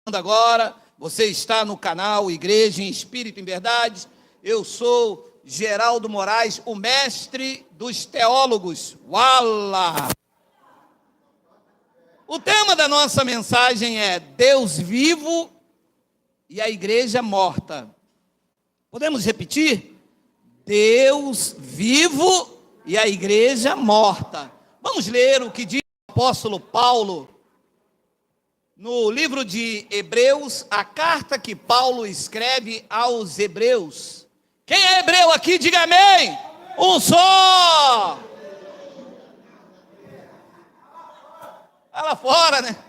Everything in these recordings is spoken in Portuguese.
Agora, você está no canal Igreja em Espírito em Verdade. Eu sou Geraldo Moraes, o mestre dos teólogos. Uala! O tema da nossa mensagem é Deus vivo e a igreja morta. Podemos repetir? Deus vivo e a igreja morta. Vamos ler o que diz o apóstolo Paulo no livro de Hebreus, a carta que Paulo escreve aos hebreus. Quem é hebreu aqui, diga amém. Um só. Vai lá fora, né?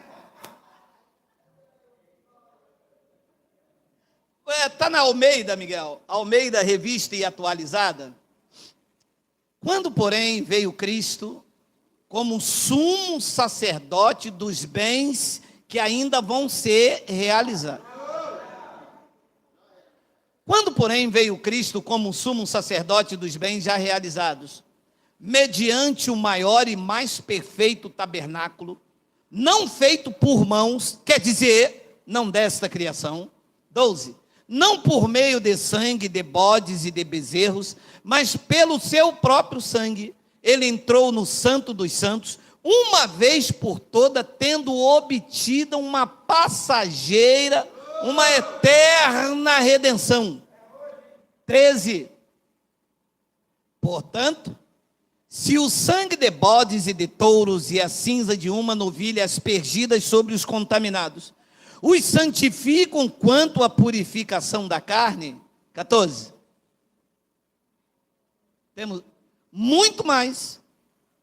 Está na Almeida, Miguel. Almeida, revista e atualizada. Quando, porém, veio Cristo como sumo sacerdote dos bens que ainda vão ser realizados. Quando, porém, veio Cristo como sumo sacerdote dos bens já realizados, mediante o maior e mais perfeito tabernáculo, não feito por mãos, quer dizer, não desta criação. 12. Não por meio de sangue, de bodes e de bezerros, mas pelo seu próprio sangue, ele entrou no Santo dos Santos, uma vez por toda, tendo obtido uma passageira, uma eterna redenção. 13. Portanto, se o sangue de bodes e de touros e a cinza de uma novilha aspergidas sobre os contaminados os santificam quanto à purificação da carne, 14. Temos muito mais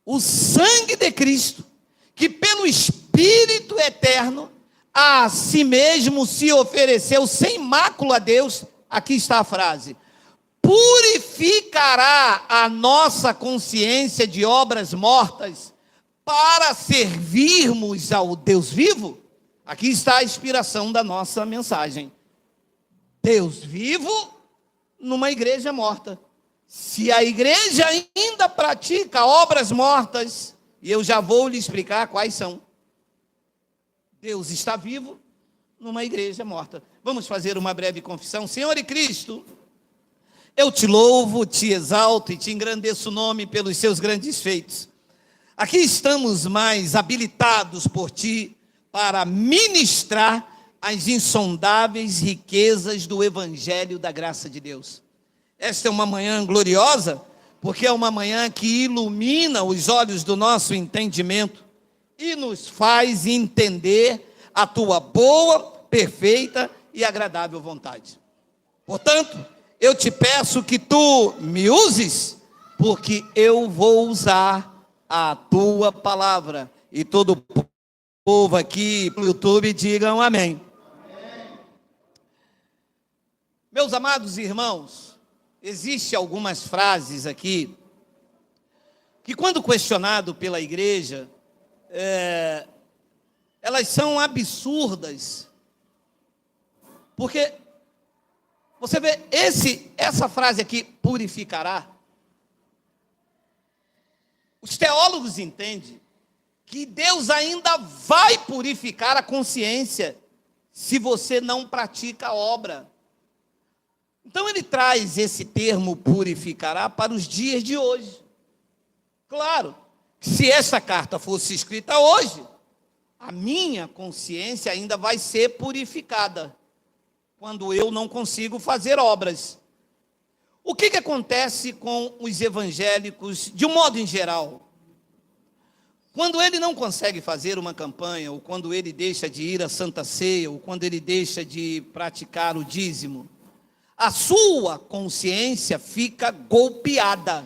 o sangue de Cristo, que pelo Espírito eterno a si mesmo se ofereceu sem mácula a Deus. Aqui está a frase: purificará a nossa consciência de obras mortas para servirmos ao Deus vivo. Aqui está a inspiração da nossa mensagem. Deus vivo numa igreja morta. Se a igreja ainda pratica obras mortas, e eu já vou lhe explicar quais são. Deus está vivo numa igreja morta. Vamos fazer uma breve confissão. Senhor e Cristo, eu te louvo, te exalto e te engrandeço o nome pelos seus grandes feitos. Aqui estamos mais habilitados por ti para ministrar as insondáveis riquezas do Evangelho da graça de Deus. Esta é uma manhã gloriosa, porque é uma manhã que ilumina os olhos do nosso entendimento e nos faz entender a tua boa, perfeita e agradável vontade. Portanto, eu te peço que tu me uses, porque eu vou usar a tua palavra. E todo o povo aqui no YouTube digam amém. Amém. Meus amados irmãos, existem algumas frases aqui que, quando questionado pela igreja, elas são absurdas, porque você vê essa frase aqui, purificará. Os teólogos entendem que Deus ainda vai purificar a consciência se você não pratica a obra. Então ele traz esse termo purificará para os dias de hoje. Claro, se essa carta fosse escrita hoje, a minha consciência ainda vai ser purificada quando eu não consigo fazer obras. O que acontece com os evangélicos de um modo em geral? Quando ele não consegue fazer uma campanha, ou quando ele deixa de ir à Santa Ceia, ou quando ele deixa de praticar o dízimo, a sua consciência fica golpeada.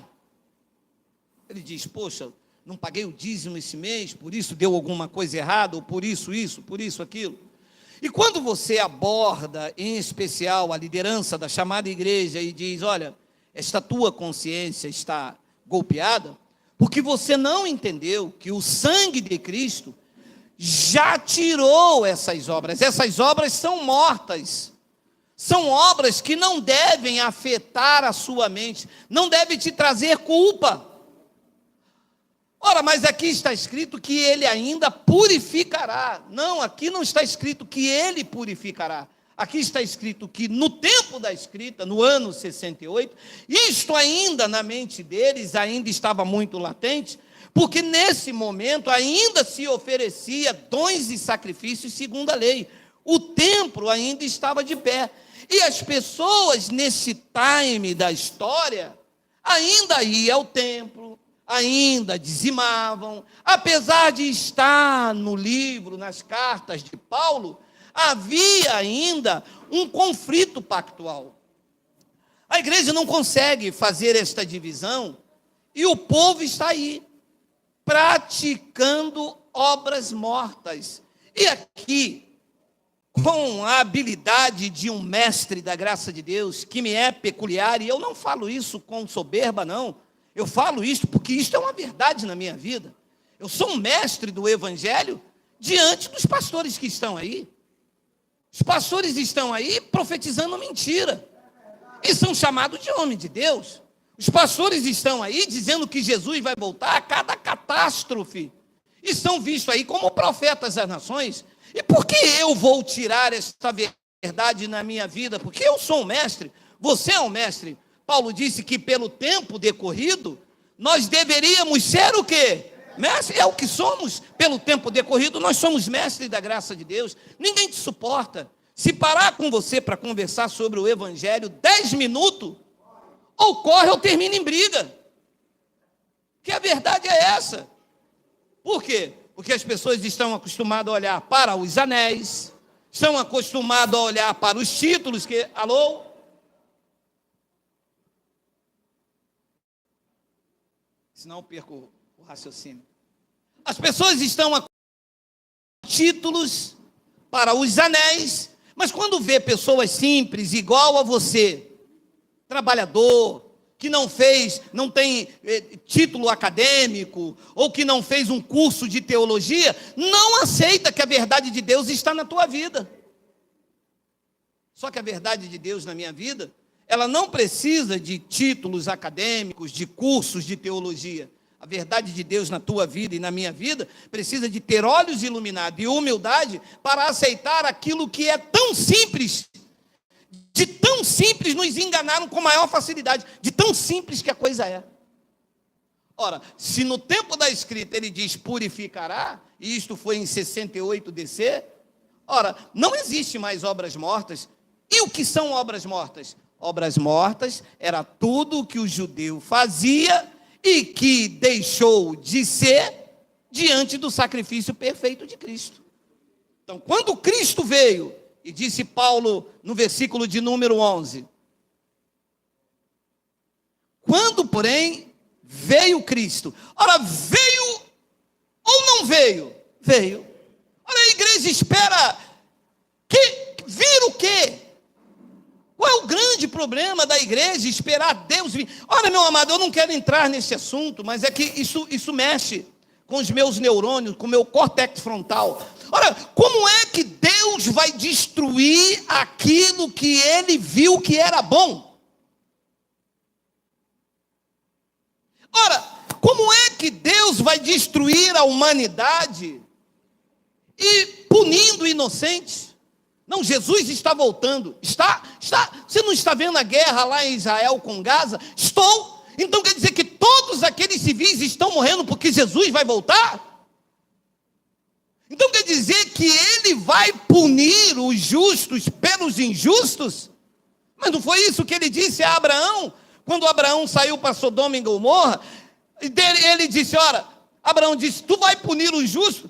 Ele diz: poxa, não paguei o dízimo esse mês, por isso deu alguma coisa errada, ou por isso, aquilo. E quando você aborda, em especial, a liderança da chamada igreja e diz: olha, esta tua consciência está golpeada, porque você não entendeu que o sangue de Cristo já tirou essas obras são mortas, são obras que não devem afetar a sua mente, não devem te trazer culpa. Ora, mas aqui está escrito que ele ainda purificará. Não, aqui não está escrito que ele purificará. Aqui está escrito que no tempo da escrita, no ano 68, isto ainda na mente deles ainda estava muito latente, porque nesse momento ainda se oferecia dons e sacrifícios segundo a lei. O templo ainda estava de pé. E as pessoas nesse time da história ainda iam ao templo, ainda dizimavam, apesar de estar no livro, nas cartas de Paulo, havia ainda um conflito pactual. A igreja não consegue fazer esta divisão e o povo está aí, praticando obras mortas. E aqui, com a habilidade de um mestre da graça de Deus, que me é peculiar, e eu não falo isso com soberba, não. Eu falo isso porque isto é uma verdade na minha vida. Eu sou um mestre do evangelho diante dos pastores que estão aí. Os pastores estão aí profetizando mentira. E são chamados de homem de Deus. Os pastores estão aí dizendo que Jesus vai voltar a cada catástrofe. E são vistos aí como profetas das nações. E por que eu vou tirar esta verdade na minha vida? Porque eu sou um mestre, você é um mestre. Paulo disse que pelo tempo decorrido, nós deveríamos ser o quê? Mestre, é o que somos. Pelo tempo decorrido, nós somos mestres da graça de Deus. Ninguém te suporta. Se parar com você para conversar sobre o evangelho 10 minutos, ou corre ou termina em briga. Que a verdade é essa. Por quê? Porque as pessoas estão acostumadas a olhar para os anéis, estão acostumadas a olhar para os títulos que... Alô? Senão eu perco o raciocínio. As pessoas estão acostumadas a títulos para os anéis, mas quando vê pessoas simples, igual a você, trabalhador, que não tem título acadêmico, ou que não fez um curso de teologia, não aceita que a verdade de Deus está na tua vida. Só que a verdade de Deus na minha vida, ela não precisa de títulos acadêmicos, de cursos de teologia. A verdade de Deus na tua vida e na minha vida precisa de ter olhos iluminados e humildade para aceitar aquilo que é tão simples. De tão simples nos enganaram com maior facilidade, de tão simples que a coisa é. Ora, se no tempo da escrita ele diz purificará, e isto foi em 68 DC, ora, não existe mais obras mortas. E o que são obras mortas? Obras mortas era tudo o que o judeu fazia e que deixou de ser diante do sacrifício perfeito de Cristo. Então, quando Cristo veio, e disse Paulo no versículo de número 11, quando, porém, veio Cristo, ora, veio ou não veio? Veio. Ora, a igreja espera que vir o quê? Qual é o grande problema da igreja? Esperar Deus vir. Ora, meu amado, eu não quero entrar nesse assunto, mas é que isso mexe com os meus neurônios, com o meu córtex frontal. Ora, como é que Deus vai destruir aquilo que ele viu que era bom? Ora, como é que Deus vai destruir a humanidade e punindo inocentes? Não, Jesus está voltando. Está. Você não está vendo a guerra lá em Israel com Gaza? Estou. Então quer dizer que todos aqueles civis estão morrendo porque Jesus vai voltar? Então quer dizer que ele vai punir os justos pelos injustos? Mas não foi isso que ele disse a Abraão? Quando Abraão saiu para Sodoma e Gomorra, ele disse, ora, Abraão disse, tu vai punir os justos?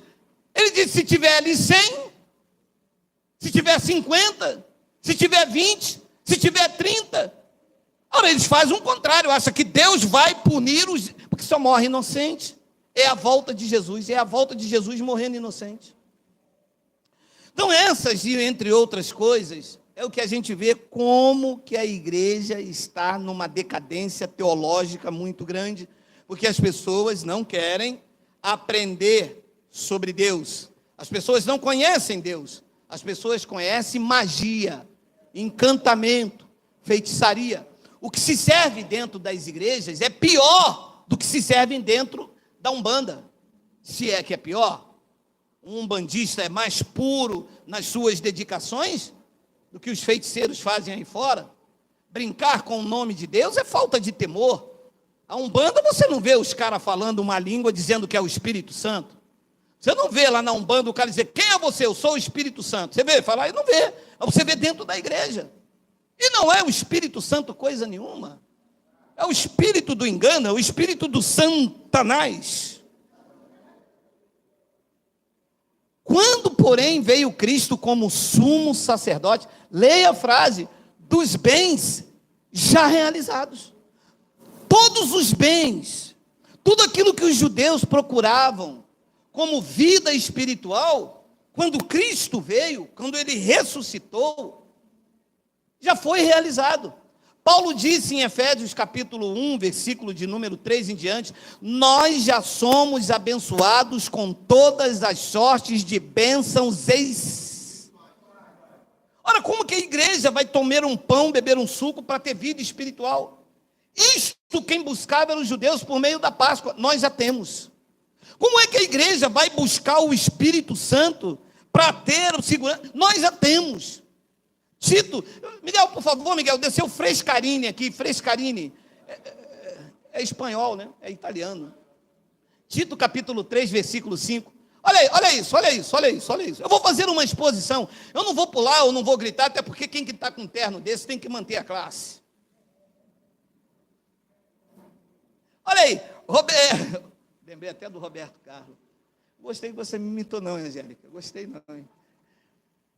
Ele disse, se tiver ali 100, se tiver 50, se tiver 20, se tiver 30. Ora, eles fazem o contrário, acham que Deus vai punir os... porque só morre inocente. É a volta de Jesus, é a volta de Jesus morrendo inocente. Então essas, e entre outras coisas, é o que a gente vê como que a igreja está numa decadência teológica muito grande, porque as pessoas não querem aprender sobre Deus. As pessoas não conhecem Deus. As pessoas conhecem magia, encantamento, feitiçaria. O que se serve dentro das igrejas é pior do que se serve dentro da Umbanda, se é que é pior. Um umbandista é mais puro nas suas dedicações do que os feiticeiros fazem aí fora. Brincar com o nome de Deus é falta de temor. A Umbanda, você não vê os caras falando uma língua dizendo que é o Espírito Santo. Você não vê lá na Umbanda o cara dizer, quem é você? Eu sou o Espírito Santo. Você vê? Falar, não vê. Você vê dentro da igreja. E não é o Espírito Santo coisa nenhuma. É o espírito do engano, é o espírito do Satanás. Quando, porém, veio Cristo como sumo sacerdote, leia a frase, dos bens já realizados. Todos os bens, tudo aquilo que os judeus procuravam como vida espiritual, quando Cristo veio, quando ele ressuscitou, já foi realizado. Paulo disse em Efésios capítulo 1, versículo de número 3 em diante, nós já somos abençoados com todas as sortes de bênçãos. Ora, como que a igreja vai comer um pão, beber um suco para ter vida espiritual? Isto quem buscava eram os judeus por meio da Páscoa, nós já temos. Como é que a igreja vai buscar o Espírito Santo para ter o segurança? Nós já temos. Tito, Miguel, por favor, Miguel, desceu Frescarini aqui, Frescarini, é espanhol, né? É italiano. Tito capítulo 3, versículo 5. Olha isso. Eu vou fazer uma exposição, eu não vou pular, eu não vou gritar, até porque quem que está com um terno desse tem que manter a classe. Olha aí, Roberto, lembrei até do Roberto Carlos. Gostei que você me imitou não, Angélica, gostei não, hein?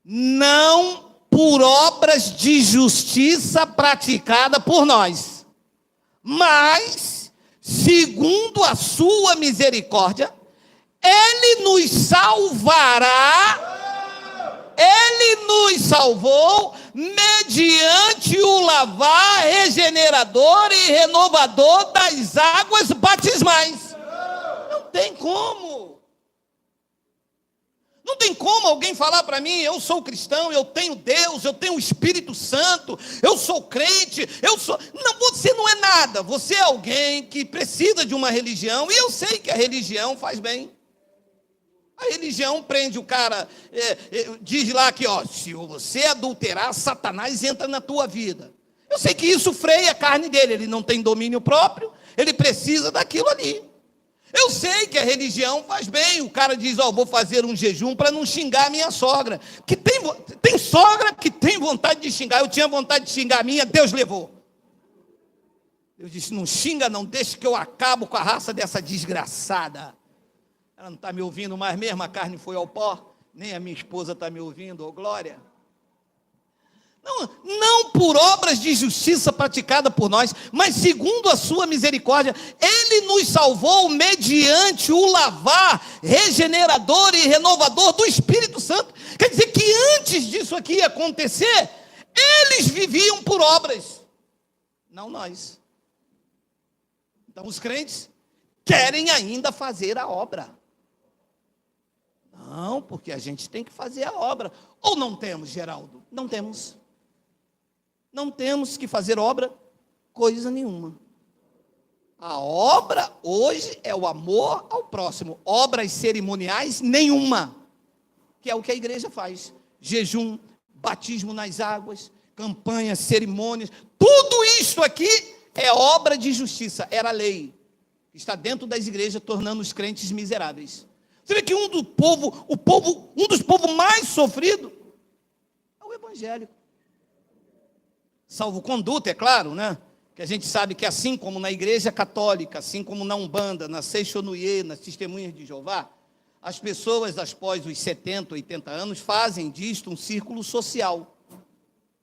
Não por obras de justiça praticada por nós, mas, segundo a sua misericórdia, Ele nos salvará, Ele nos salvou, mediante o lavar regenerador e renovador das águas batismais. Não tem como. Não tem como alguém falar para mim, eu sou cristão, eu tenho Deus, eu tenho o Espírito Santo, eu sou crente, Não, você não é nada, você é alguém que precisa de uma religião, e eu sei que a religião faz bem. A religião prende o cara, diz lá que, se você adulterar, Satanás entra na tua vida. Eu sei que isso freia a carne dele, ele não tem domínio próprio, ele precisa daquilo ali. Eu sei que a religião faz bem, o cara diz, vou fazer um jejum para não xingar a minha sogra. Que tem sogra que tem vontade de xingar, eu tinha vontade de xingar a minha, Deus levou. Eu disse, não xinga não, deixa que eu acabo com a raça dessa desgraçada. Ela não está me ouvindo mais mesmo, a carne foi ao pó, nem a minha esposa está me ouvindo, ô glória. Não por obras de justiça praticada por nós, mas segundo a sua misericórdia, Ele nos salvou mediante o lavar regenerador e renovador do Espírito Santo. Quer dizer que antes disso aqui acontecer, eles viviam por obras, não nós. Então os crentes querem ainda fazer a obra. Não, porque a gente tem que fazer a obra. Ou não temos, Geraldo? Não temos. Não temos que fazer obra, coisa nenhuma. A obra hoje é o amor ao próximo. Obras cerimoniais, nenhuma. Que é o que a igreja faz. Jejum, batismo nas águas, campanhas, cerimônias. Tudo isso aqui é obra de justiça. Era lei. Está dentro das igrejas, tornando os crentes miseráveis. Você vê que um dos povos mais sofridos é o evangélico. Salvo conduta, é claro, né? Que a gente sabe que assim como na igreja católica, assim como na Umbanda, na Seixonuye, nas Testemunhas de Jeová, as pessoas após os 70, 80 anos fazem disto um círculo social.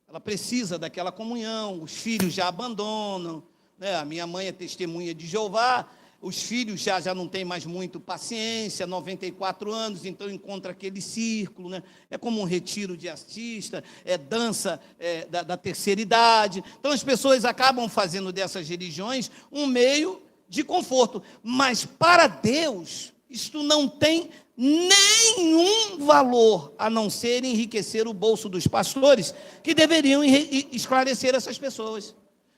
Ela precisa daquela comunhão, os filhos já abandonam, né? A minha mãe é testemunha de Jeová, os filhos já não têm mais muito paciência, 94 anos, então encontra aquele círculo, né? É como um retiro de artista, dança da terceira idade. Então as pessoas acabam fazendo dessas religiões um meio de conforto. Mas para Deus, isto não tem nenhum valor, a não ser enriquecer o bolso dos pastores, que deveriam esclarecer essas pessoas.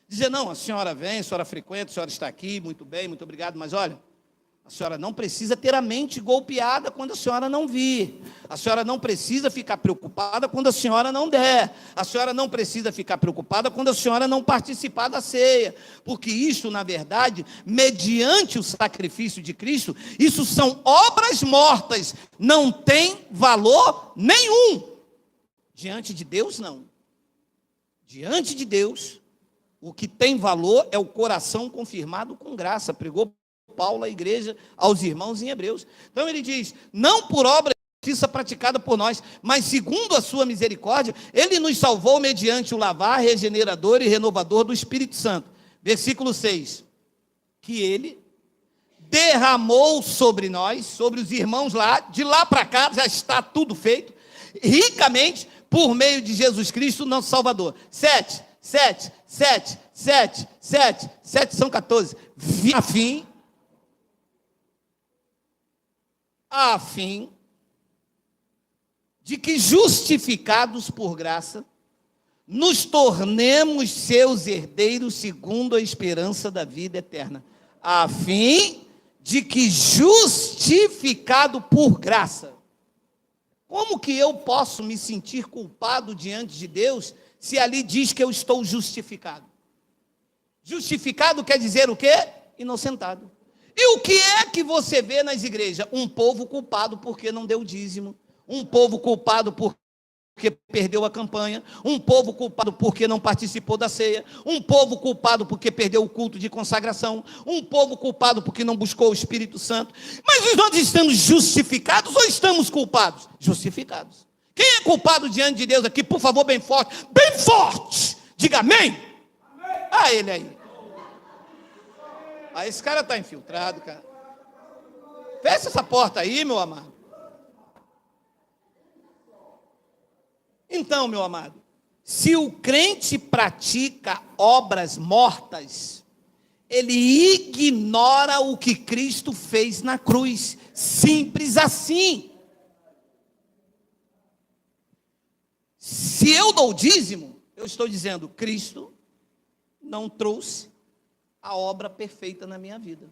Dizer, não, a senhora vem, a senhora frequenta, a senhora está aqui, muito bem, muito obrigado, mas olha, A senhora não precisa ter a mente golpeada quando a senhora não vir. A senhora não precisa ficar preocupada quando a senhora não der. A senhora não precisa ficar preocupada quando a senhora não participar da ceia. Porque isso, na verdade, mediante o sacrifício de Cristo, isso são obras mortas. Não tem valor nenhum. Diante de Deus, não. Diante de Deus, o que tem valor é o coração confirmado com graça. Pregou Paulo à igreja, aos irmãos em Hebreus. Então ele diz, não por obra de justiça praticada por nós, mas segundo a sua misericórdia, ele nos salvou mediante o lavar regenerador e renovador do Espírito Santo. Versículo 6, que ele derramou sobre nós, sobre os irmãos lá, de lá para cá já está tudo feito, ricamente, por meio de Jesus Cristo, nosso Salvador. 7 são 14, a fim de que, justificados por graça, nos tornemos seus herdeiros segundo a esperança da vida eterna. A fim de que, justificado por graça, como que eu posso me sentir culpado diante de Deus se ali diz que eu estou justificado? Justificado quer dizer o quê? Inocentado. E o que é que você vê nas igrejas? Um povo culpado porque não deu dízimo, um povo culpado porque perdeu a campanha, um povo culpado porque não participou da ceia, um povo culpado porque perdeu o culto de consagração, um povo culpado porque não buscou o Espírito Santo. Mas nós estamos justificados ou estamos culpados? Justificados. Quem é culpado diante de Deus aqui? Por favor, bem forte, diga amém. Ah, ele aí. Esse cara está infiltrado, cara. Fecha essa porta aí, meu amado. Então, meu amado, se o crente pratica obras mortas, ele ignora o que Cristo fez na cruz. Simples assim. Se eu dou dízimo, eu estou dizendo, Cristo não trouxe a obra perfeita na minha vida.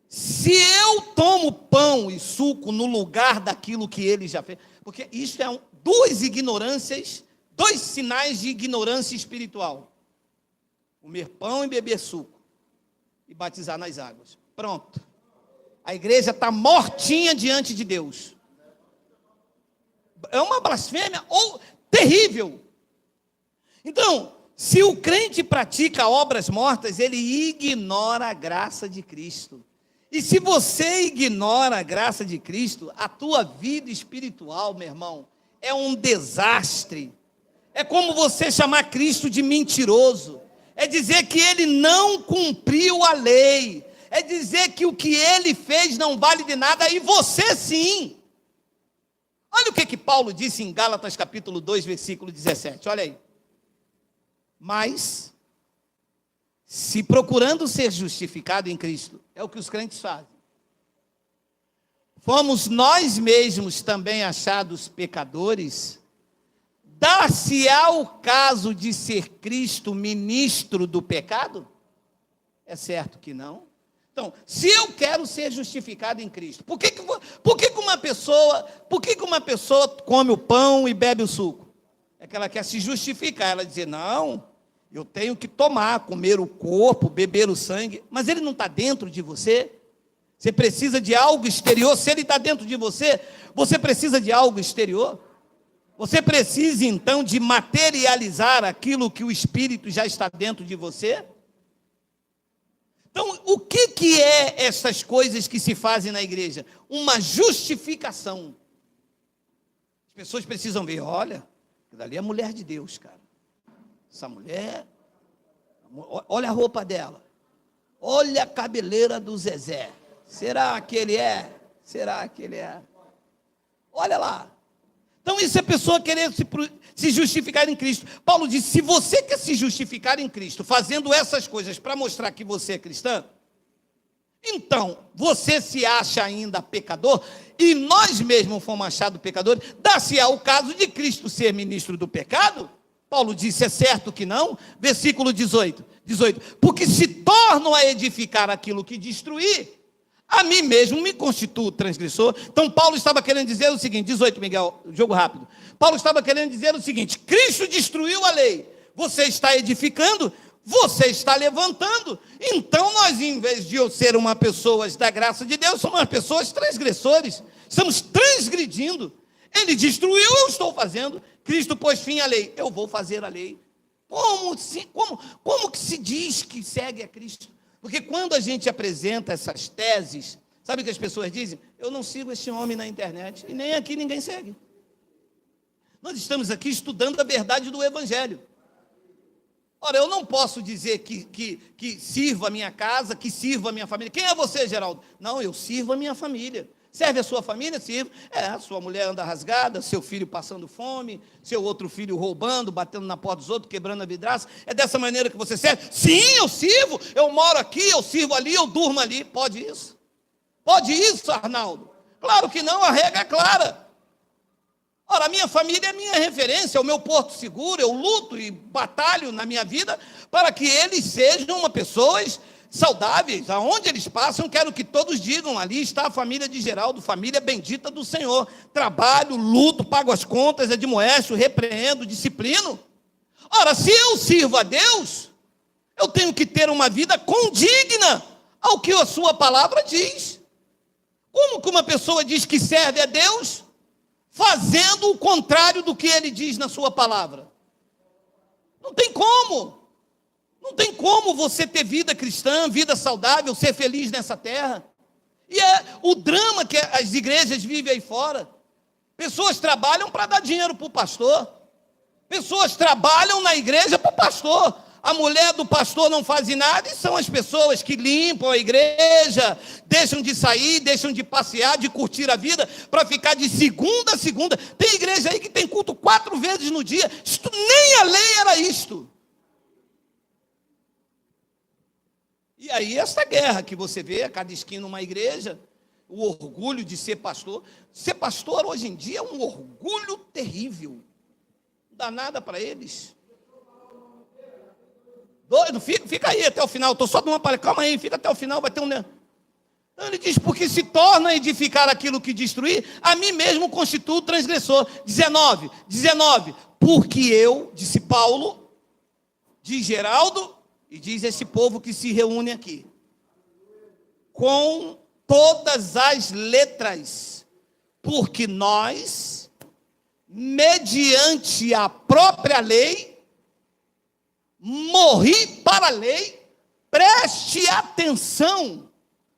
Se eu tomo pão e suco no lugar daquilo que ele já fez, porque isso é duas ignorâncias, dois sinais de ignorância espiritual. Comer pão e beber suco e batizar nas águas. Pronto. A igreja está mortinha diante de Deus. É uma blasfêmia ou terrível. Então, se o crente pratica obras mortas, ele ignora a graça de Cristo. E se você ignora a graça de Cristo, a tua vida espiritual, meu irmão, é um desastre. É como você chamar Cristo de mentiroso. É dizer que ele não cumpriu a lei. É dizer que o que ele fez não vale de nada e você sim. Olha o que Paulo disse em Gálatas capítulo 2, versículo 17. Olha aí. Mas, se procurando ser justificado em Cristo, é o que os crentes fazem, fomos nós mesmos também achados pecadores, dar-se-á o caso de ser Cristo ministro do pecado? É certo que não. Então, se eu quero ser justificado em Cristo, por que uma pessoa come o pão e bebe o suco? É que ela quer se justificar, ela diz, não, eu tenho que comer o corpo, beber o sangue, mas ele não está dentro de você. Você precisa de algo exterior. Se ele está dentro de você, você precisa de algo exterior. Você precisa, então, de materializar aquilo que o Espírito já está dentro de você. Então, o que é essas coisas que se fazem na igreja? Uma justificação. As pessoas precisam ver, olha, dali é a mulher de Deus, cara. Essa mulher, olha a roupa dela, olha a cabeleira do Zezé, será que ele é? Será que ele é? Olha lá. Então isso é pessoa querer se justificar em Cristo. Paulo disse, se você quer se justificar em Cristo, fazendo essas coisas para mostrar que você é cristão, então você se acha ainda pecador, e nós mesmos fomos achados pecadores, dá-se-á o caso de Cristo ser ministro do pecado? Paulo disse, é certo que não? Versículo 18, porque se tornam a edificar aquilo que destruir, a mim mesmo me constituo transgressor. Então Paulo estava querendo dizer o seguinte, 18, Miguel, jogo rápido. Paulo estava querendo dizer o seguinte: Cristo destruiu a lei, você está edificando, você está levantando. Então nós, em vez de eu ser uma pessoa da graça de Deus, somos pessoas transgressores, estamos transgredindo. Ele destruiu, eu estou fazendo. Cristo pôs fim à lei, eu vou fazer a lei. Como que se diz que segue a Cristo? Porque quando a gente apresenta essas teses, sabe o que as pessoas dizem? Eu não sigo esse homem na internet, e nem aqui ninguém segue. Nós estamos aqui estudando a verdade do Evangelho. Ora, eu não posso dizer que sirvo a minha casa, que sirvo a minha família. Quem é você, Geraldo? Não, eu sirvo a minha família. Serve a sua família? Sirvo. Sua mulher anda rasgada, seu filho passando fome, seu outro filho roubando, batendo na porta dos outros, quebrando a vidraça. É dessa maneira que você serve? Sim, eu sirvo. Eu moro aqui, eu sirvo ali, eu durmo ali. Pode isso? Pode isso, Arnaldo? Claro que não, a regra é clara. Ora, a minha família é minha referência, é o meu porto seguro, eu luto e batalho na minha vida para que eles sejam uma pessoas saudáveis. Aonde eles passam, quero que todos digam, ali está a família de Geraldo, família bendita do Senhor. Trabalho, luto, pago as contas, admoesto, repreendo, disciplino. Ora, se eu sirvo a Deus, eu tenho que ter uma vida condigna ao que a sua palavra diz. Como que uma pessoa diz que serve a Deus fazendo o contrário do que ele diz na sua palavra? Não tem como. Não tem como você ter vida cristã, vida saudável, ser feliz nessa terra. E é o drama que as igrejas vivem aí fora. Pessoas trabalham para dar dinheiro para o pastor. Pessoas trabalham na igreja para o pastor. A mulher do pastor não faz nada, e são as pessoas que limpam a igreja, deixam de sair, deixam de passear, de curtir a vida, para ficar de segunda a segunda. Tem igreja aí que tem culto 4 vezes no dia. Isto, nem a lei era isto. E aí essa guerra que você vê a cada esquina uma igreja, o orgulho de ser pastor. Ser pastor hoje em dia é um orgulho terrível. Não dá nada para eles. Doido, fica aí até o final, estou só dando uma palha, calma aí, fica até o final, vai ter um... Então ele diz, porque se torna a edificar aquilo que destruir, a mim mesmo constituo transgressor. 19, porque eu, disse Paulo, diz Geraldo, e diz esse povo que se reúne aqui, com todas as letras, porque nós, mediante a própria lei, morri para a lei. Preste atenção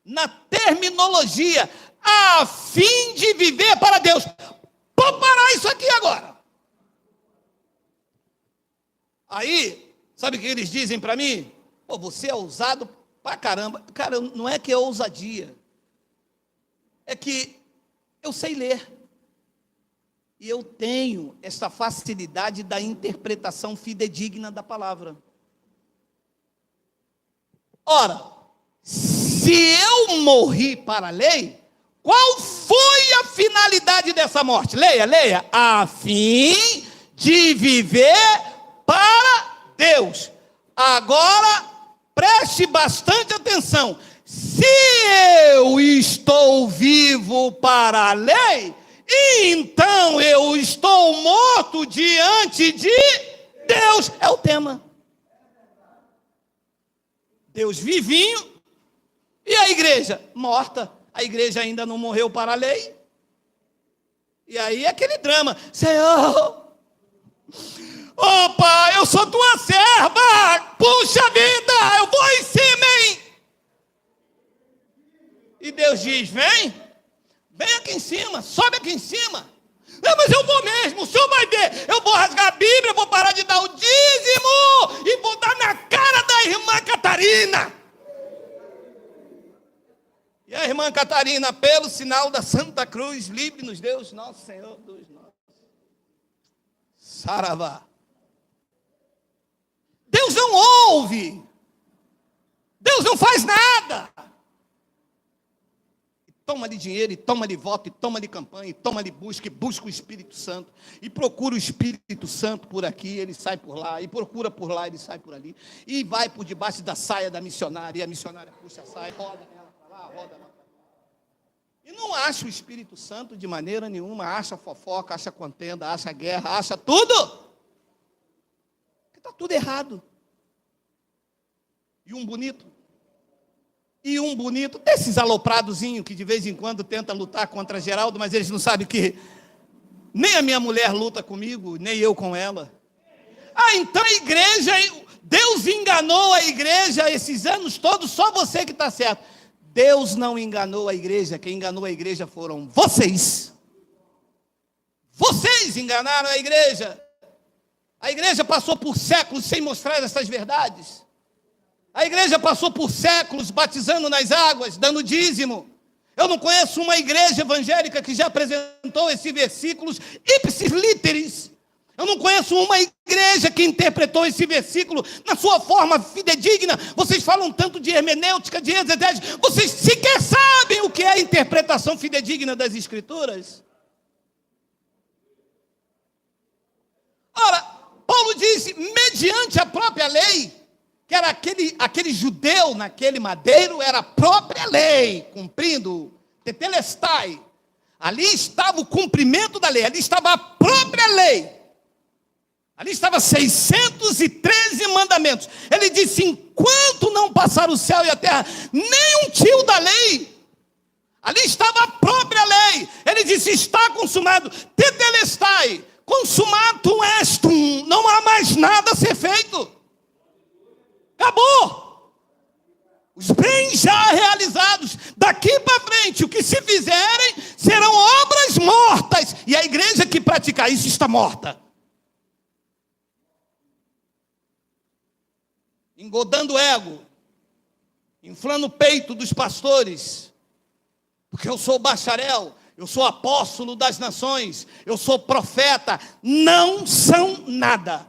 na terminologia, a fim de viver para Deus. Vou parar isso aqui agora. Aí, sabe o que eles dizem para mim? Pô, você é ousado pra caramba. Cara, não é que é ousadia, é que eu sei ler. E eu tenho essa facilidade da interpretação fidedigna da palavra. Ora, se eu morri para a lei, qual foi a finalidade dessa morte? Leia. A fim de viver para Deus. Agora, preste bastante atenção. Se eu estou vivo para a lei, então eu estou morto diante de Deus. É o tema. Deus vivinho e a igreja morta. A igreja ainda não morreu para a lei. E aí é aquele drama. Senhor, opa, eu sou tua serva. Puxa vida, eu vou em cima, hein? E Deus diz, vem aqui em cima, sobe aqui em cima. Não, mas eu vou mesmo, o senhor vai ver. Eu vou rasgar a Bíblia, vou parar de dar o dízimo e vou dar na cara da irmã Catarina. E a irmã Catarina, pelo sinal da Santa Cruz, livre-nos Deus, nosso Senhor dos nossos. Saravá. Deus não ouve. Deus não faz nada. Toma-lhe dinheiro, e toma-lhe voto, e toma-lhe campanha, e toma-lhe busca, e busca o Espírito Santo, e procura o Espírito Santo por aqui, ele sai por lá, e procura por lá, ele sai por ali, e vai por debaixo da saia da missionária, e a missionária puxa a saia, roda ela para lá, roda lá. E não acha o Espírito Santo de maneira nenhuma, acha fofoca, acha contenda, acha guerra, acha tudo. Porque está tudo errado. E um bonito, desses alopradozinhos que de vez em quando tenta lutar contra Geraldo, mas eles não sabem que nem a minha mulher luta comigo, nem eu com ela. Ah, então a igreja, Deus enganou a igreja esses anos todos, só você que está certo. Deus não enganou a igreja, quem enganou a igreja foram vocês. Vocês enganaram a igreja. A igreja passou por séculos sem mostrar essas verdades. A igreja passou por séculos batizando nas águas, dando dízimo. Eu não conheço uma igreja evangélica que já apresentou esses versículos ipsis literis. Eu não conheço uma igreja que interpretou esse versículo na sua forma fidedigna. Vocês falam tanto de hermenêutica, de exegese, vocês sequer sabem o que é a interpretação fidedigna das Escrituras. Ora, Paulo disse, mediante a própria lei, que era aquele judeu naquele madeiro, era a própria lei, cumprindo, tetelestai. Ali estava o cumprimento da lei, ali estava a própria lei. Ali estava 613 mandamentos. Ele disse, enquanto não passar o céu e a terra, nem um tio da lei. Ali estava a própria lei. Ele disse, está consumado. Tetelestai, consumatum estum. Não há mais nada a ser feito. Acabou. Os bens já realizados. Daqui para frente, o que se fizerem serão obras mortas. E a igreja que praticar isso está morta. Engodando o ego, inflando o peito dos pastores, porque eu sou bacharel, eu sou apóstolo das nações, eu sou profeta, não são nada.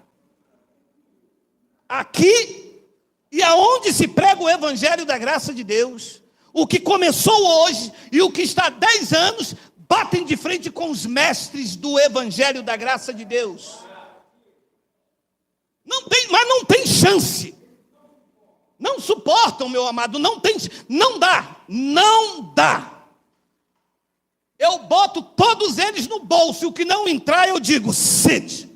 Aqui e aonde se prega o evangelho da graça de Deus, o que começou hoje e o que está há 10 anos, batem de frente com os mestres do evangelho da graça de Deus. Mas não tem chance. Não suportam, meu amado, não dá. Eu boto todos eles no bolso, e o que não entrar eu digo, sede.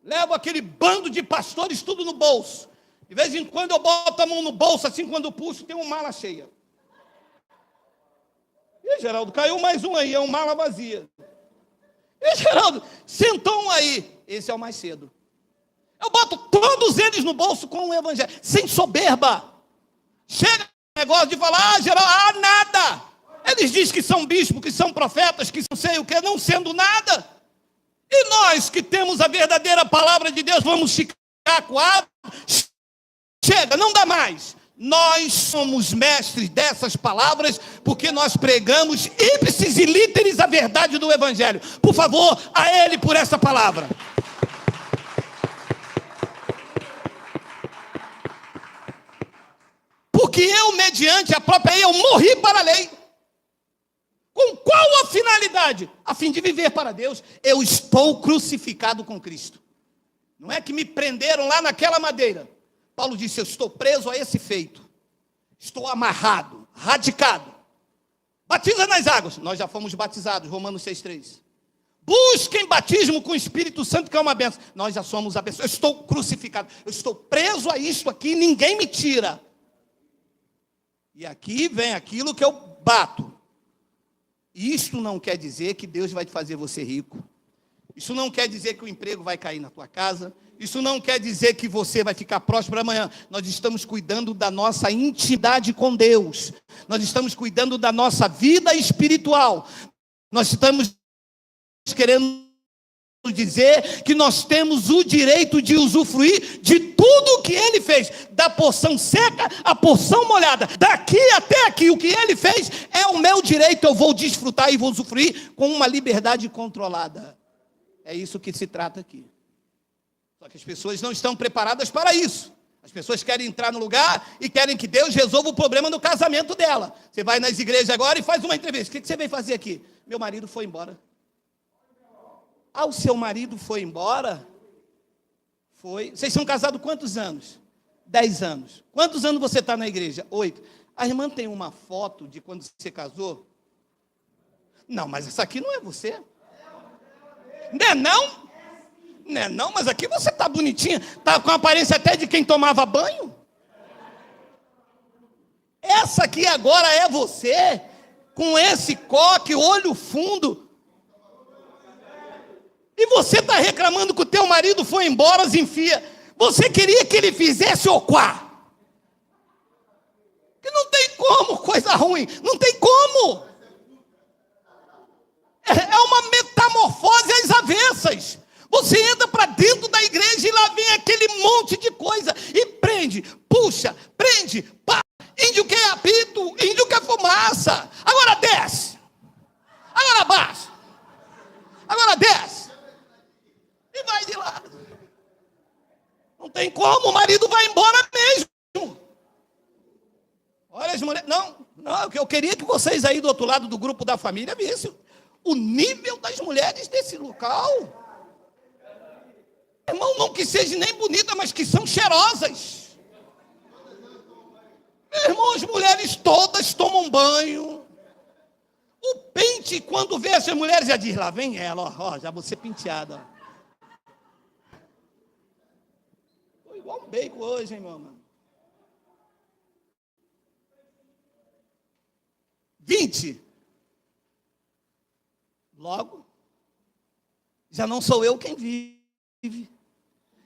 Levo aquele bando de pastores tudo no bolso. De vez em quando eu boto a mão no bolso, assim, quando eu puxo, tem uma mala cheia. E Geraldo, caiu mais um aí, é uma mala vazia. E Geraldo, sentou um aí, esse é o mais cedo. Eu boto todos eles no bolso com o evangelho, sem soberba. Chega o negócio de falar, Geraldo, nada. Eles dizem que são bispos, que são profetas, que não sei o que, não sendo nada. E nós que temos a verdadeira palavra de Deus, vamos ficar coados? Chega, não dá mais. Nós somos mestres dessas palavras, porque nós pregamos ipsis e literis a verdade do evangelho. Por favor, a ele por essa palavra. Porque eu, mediante a própria lei, eu morri para a lei. Com qual a finalidade? A fim de viver para Deus. Eu estou crucificado com Cristo. Não é que me prenderam lá naquela madeira. Paulo disse, eu estou preso a esse feito. Estou amarrado, radicado. Batiza nas águas. Nós já fomos batizados, Romanos 6,3. Busquem batismo com o Espírito Santo, que é uma bênção. Nós já somos abençoados. Eu estou crucificado. Eu estou preso a isto aqui, ninguém me tira. E aqui vem aquilo que eu bato. Isto não quer dizer que Deus vai fazer você rico. Isso não quer dizer que o emprego vai cair na tua casa. Isso não quer dizer que você vai ficar próspero amanhã. Nós estamos cuidando da nossa intimidade com Deus. Nós estamos cuidando da nossa vida espiritual. Nós estamos querendo dizer que nós temos o direito de usufruir de tudo o que Ele fez, da porção seca à porção molhada, daqui até aqui, o que Ele fez é o meu direito, eu vou desfrutar e vou usufruir com uma liberdade controlada. É isso que se trata aqui. Só que as pessoas não estão preparadas para isso. As pessoas querem entrar no lugar e querem que Deus resolva o problema no casamento dela. Você vai nas igrejas agora e faz uma entrevista. O que você veio fazer aqui? Meu marido foi embora. Ah, o seu marido foi embora? Foi. Vocês são casados quantos anos? 10 anos. Quantos anos você está na igreja? 8. A irmã tem uma foto de quando você casou? Não, mas essa aqui não é você. Não é não? Não é não, mas aqui você está bonitinha. Está com a aparência até de quem tomava banho. Essa aqui agora é você, com esse coque, olho fundo. E você está reclamando que o teu marido foi embora, Zinfia. Você queria que ele fizesse o quá? Que não tem como, coisa ruim. Não tem como. É uma metamorfose às avessas. Você entra para dentro da igreja e lá vem aquele monte de coisa. E prende, puxa, prende, pá. Índio quer apito, índio quer fumaça. Agora desce. Agora abaixa. Agora desce. E vai de lado. Não tem como, o marido vai embora mesmo. Olha as mulheres. Não, eu queria que vocês aí do outro lado do grupo da família vissem o nível das mulheres desse local. Irmão, não que seja nem bonita, mas que são cheirosas. Meu irmão, as mulheres todas tomam banho. O pente, quando vê essas mulheres, já diz, lá vem ela, ó, já vou ser penteada. Estou igual um bacon hoje, hein, meu irmão. 20. Logo, já não sou eu quem vive.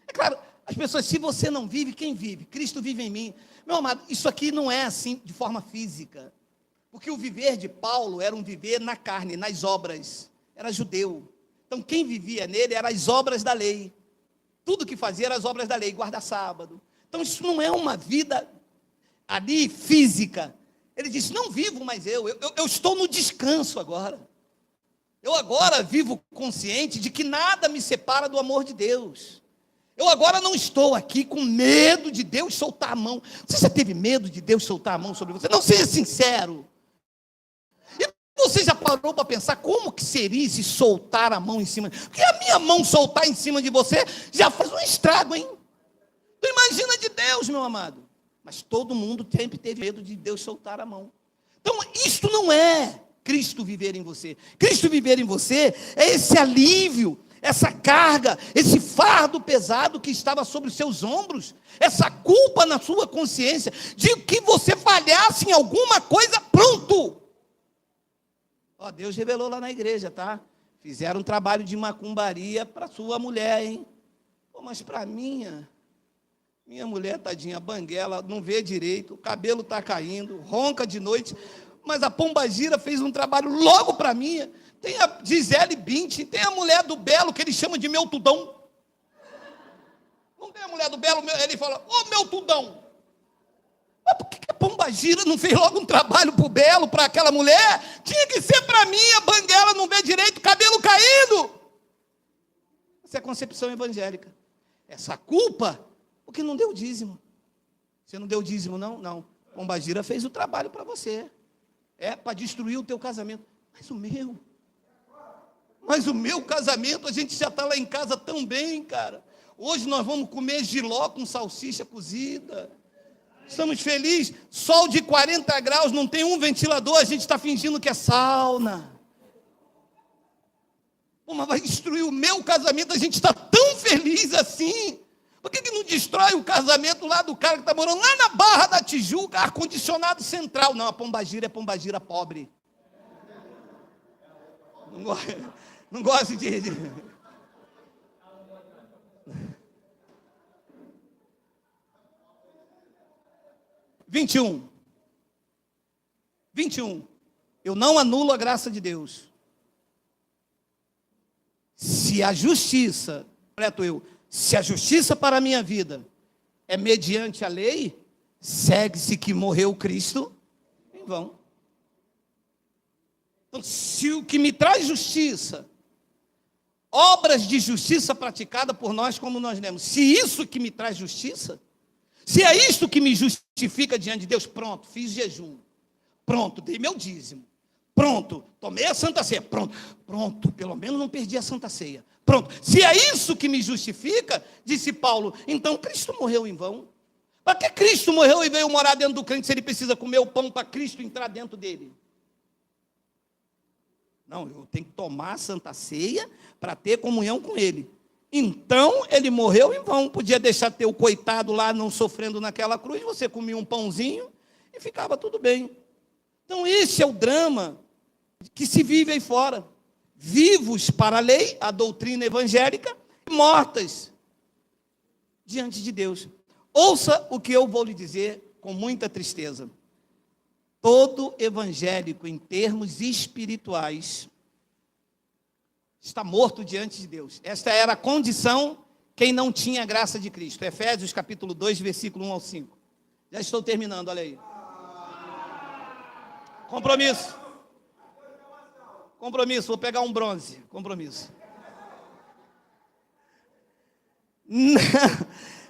É claro, as pessoas, se você não vive, quem vive? Cristo vive em mim. Meu amado, isso aqui não é assim de forma física. Porque o viver de Paulo era um viver na carne, nas obras. Era judeu. Então, quem vivia nele eram as obras da lei. Tudo que fazia eram as obras da lei, guarda sábado. Então, isso não é uma vida ali física. Ele disse, não vivo mais eu estou no descanso agora. Eu agora vivo consciente de que nada me separa do amor de Deus. Eu agora não estou aqui com medo de Deus soltar a mão. Você já teve medo de Deus soltar a mão sobre você? Não, seja sincero. E você já parou para pensar como que seria se soltar a mão em cima? Porque a minha mão soltar em cima de você já faz um estrago, hein? Tu imagina de Deus, meu amado. Mas todo mundo sempre teve medo de Deus soltar a mão. Então, isto não é Cristo viver em você. Cristo viver em você é esse alívio, essa carga, esse fardo pesado que estava sobre os seus ombros, essa culpa na sua consciência, de que você falhasse em alguma coisa, pronto. Ó, Deus revelou lá na igreja, tá? Fizeram um trabalho de macumbaria para sua mulher, hein? Pô, mas para minha mulher, tadinha, banguela, não vê direito, o cabelo está caindo, ronca de noite, mas a Pombagira fez um trabalho logo para mim. Tem a Gisele Bündchen, tem a mulher do Belo, que ele chama de meu tudão. Não tem a mulher do Belo, ele fala, ô meu tudão. Mas por que a Pombagira não fez logo um trabalho para o Belo, para aquela mulher? Tinha que ser para mim, a banguela não vê direito, cabelo caído. Essa é a concepção evangélica. Essa culpa, porque não deu dízimo. Você não deu dízimo, não? Não. Pombagira fez o trabalho para você. É para destruir o teu casamento. Mas o meu casamento, a gente já está lá em casa tão bem, cara. Hoje nós vamos comer jiló com salsicha cozida. Estamos felizes. Sol de 40 graus, não tem um ventilador, a gente está fingindo que é sauna. Pô, mas vai destruir o meu casamento, a gente está tão feliz assim. Por que não destrói o casamento lá do cara que está morando lá na Barra da Tijuca, ar-condicionado central? Não, a Pombagira é Pombagira pobre. Não gosto de... 21. Eu não anulo a graça de Deus. Se a justiça, se a justiça para a minha vida é mediante a lei, segue-se que morreu Cristo em vão. Então, se o que me traz justiça, obras de justiça praticada por nós, como nós lemos, se isso que me traz justiça, se é isto que me justifica diante de Deus, pronto, fiz jejum, pronto, dei meu dízimo, pronto, tomei a Santa Ceia, pronto, pelo menos não perdi a Santa Ceia, pronto, se é isso que me justifica, disse Paulo, então Cristo morreu em vão. Para que Cristo morreu e veio morar dentro do crente se ele precisa comer o pão para Cristo entrar dentro dele? Não, eu tenho que tomar a Santa Ceia para ter comunhão com ele. Então, ele morreu em vão. Podia deixar teu coitado lá não sofrendo naquela cruz, você comia um pãozinho e ficava tudo bem. Então, esse é o drama que se vive aí fora. Vivos para a lei, a doutrina evangélica, e mortas diante de Deus. Ouça o que eu vou lhe dizer com muita tristeza. Todo evangélico, em termos espirituais, está morto diante de Deus. Esta era a condição quem não tinha a graça de Cristo. Efésios capítulo 2, versículo 1 ao 5. Já estou terminando, olha aí. Compromisso. Compromisso, vou pegar um bronze. Compromisso.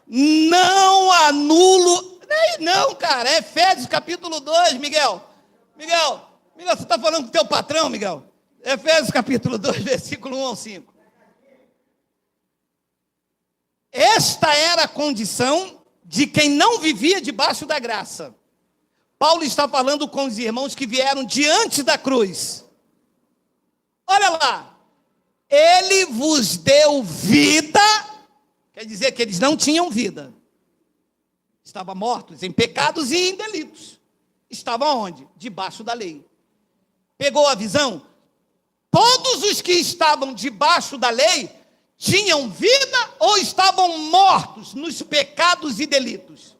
Não anulo. Não, cara, é Efésios capítulo 2, Miguel, você está falando com o teu patrão, Miguel? Efésios capítulo 2, versículo 1 ao 5. Esta era a condição de quem não vivia debaixo da graça. Paulo está falando com os irmãos que vieram diante da cruz. Olha lá, ele vos deu vida, quer dizer que eles não tinham vida. Estavam mortos em pecados e em delitos. Estavam onde? Debaixo da lei. Pegou a visão? Todos os que estavam debaixo da lei tinham vida ou estavam mortos nos pecados e delitos?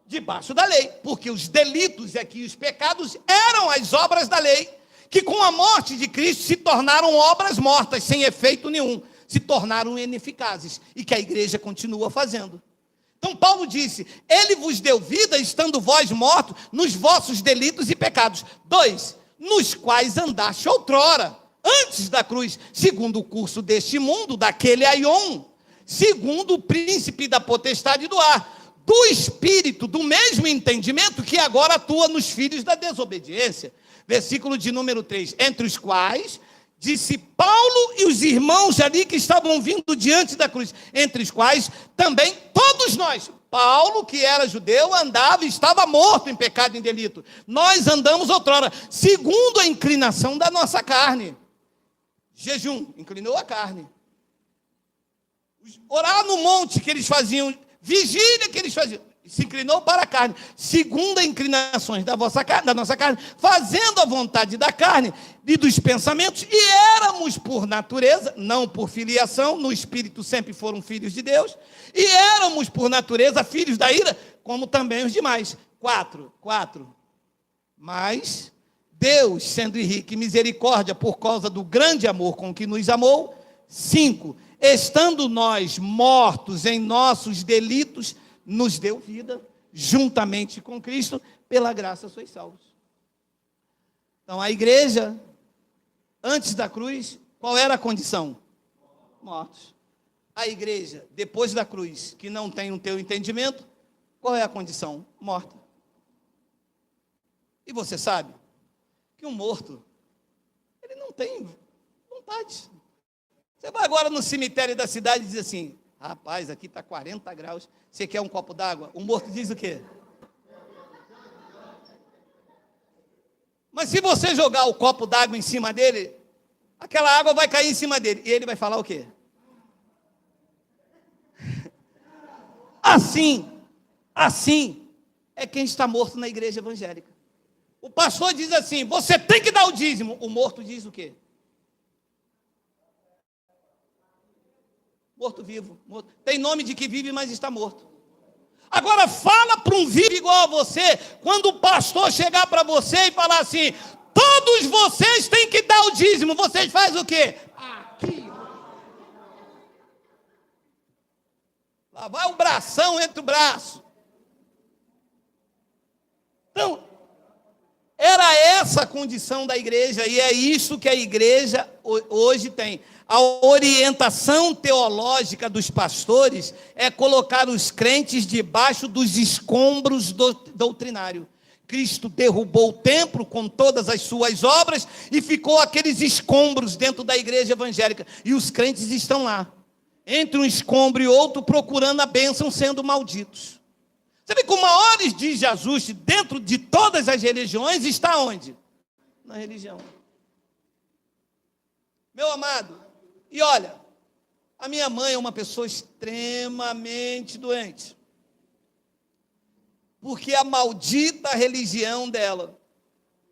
Debaixo da lei, porque os delitos e os pecados eram as obras da lei, que com a morte de Cristo se tornaram obras mortas, sem efeito nenhum, se tornaram ineficazes, e que a igreja continua fazendo. Então Paulo disse, ele vos deu vida, estando vós mortos nos vossos delitos e pecados. 2, nos quais andaste outrora, antes da cruz, segundo o curso deste mundo, daquele aion, segundo o príncipe da potestade do ar, do espírito, do mesmo entendimento que agora atua nos filhos da desobediência. Versículo de número 3, entre os quais, disse Paulo e os irmãos ali que estavam vindo diante da cruz, entre os quais também todos nós, Paulo, que era judeu, andava e estava morto em pecado e em delito. Nós andamos outrora, segundo a inclinação da nossa carne. Jejum, inclinou a carne. Orar no monte que eles faziam, vigília que eles faziam, se inclinou para a carne, segundo as inclinações da nossa carne, fazendo a vontade da carne e dos pensamentos, e éramos por natureza, não por filiação, no Espírito sempre foram filhos de Deus, e éramos por natureza filhos da ira, como também os demais. 4. Mas Deus, sendo rico em misericórdia por causa do grande amor com que nos amou. 5. Estando nós mortos em nossos delitos, nos deu vida, juntamente com Cristo, pela graça sois salvos. Então a igreja, antes da cruz, qual era a condição? Mortos. A igreja, depois da cruz, que não tem o teu entendimento, qual é a condição? Morta. E você sabe que um morto, ele não tem vontade. Você vai agora no cemitério da cidade e diz assim, rapaz, aqui está 40 graus, você quer um copo d'água? O morto diz o quê? Mas se você jogar o copo d'água em cima dele, aquela água vai cair em cima dele, e ele vai falar o quê? Assim é quem está morto na igreja evangélica. O pastor diz assim, você tem que dar o dízimo. O morto diz o quê? Morto vivo. Morto. Tem nome de que vive, mas está morto. Agora fala para um vivo igual a você, quando o pastor chegar para você e falar assim, todos vocês têm que dar o dízimo, vocês fazem o quê? Aqui. Lá vai o bração entre o braço. Então, era essa a condição da igreja, e é isso que a igreja hoje tem. A orientação teológica dos pastores é colocar os crentes debaixo dos escombros doutrinários. Cristo derrubou o templo com todas as suas obras e ficou aqueles escombros dentro da igreja evangélica. E os crentes estão lá, entre um escombro e outro, procurando a bênção, sendo malditos. Você vê que o maior desajuste dentro de todas as religiões está onde? Na religião. Meu amado, e olha, a minha mãe é uma pessoa extremamente doente, porque a maldita religião dela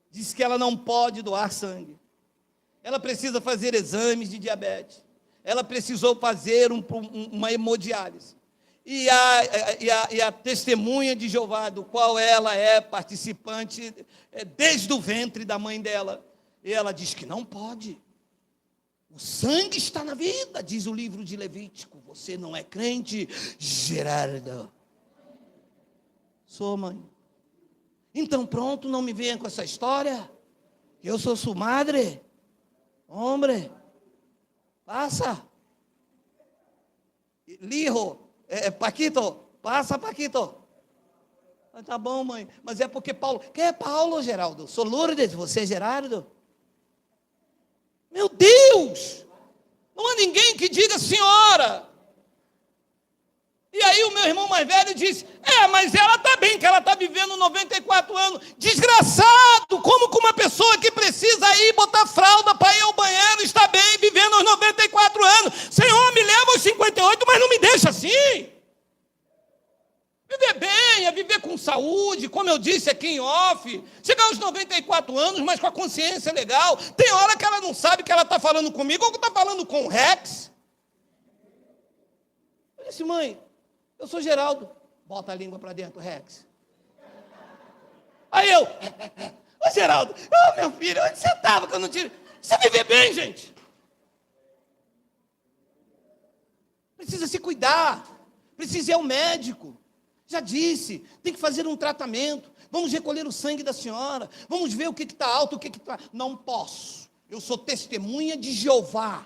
diz que ela não pode doar sangue. Ela precisa fazer exames de diabetes. Ela precisou fazer uma hemodiálise. E a testemunha de Jeová, do qual ela é participante desde o ventre da mãe dela, e ela diz que não pode. O sangue está na vida, diz o livro de Levítico. Você não é crente, Gerardo? Sou, mãe. Então pronto, não me venha com essa história. Eu sou sua madre. Homem, passa. Lijo, Paquito, passa, Paquito. Ah, tá bom, mãe. Mas é porque Paulo... Quem é Paulo, Geraldo? Sou Lourdes, você é Gerardo? Meu Deus! Não há ninguém que diga senhora. E aí o meu irmão mais velho disse, mas ela está bem, que ela está vivendo 94 anos. Desgraçado, como que uma pessoa que precisa ir botar fralda para ir ao banheiro está bem, vivendo aos 94 anos. Senhor, me leva aos 58, mas não me deixa assim. Viver bem, é viver com saúde, como eu disse aqui em off. Chegar aos 94 anos, mas com a consciência legal. Tem hora que ela não sabe que ela está falando comigo ou que está falando com o Rex. Eu disse, mãe, eu sou Geraldo. Bota a língua para dentro, Rex. Aí eu, ô Geraldo, meu filho, onde você estava que eu não tive? Você viver bem, gente. Precisa se cuidar. Precisa ir ao médico. Já disse, tem que fazer um tratamento. Vamos recolher o sangue da senhora. Vamos ver o que está alto, o que está... Não posso. Eu sou testemunha de Jeová.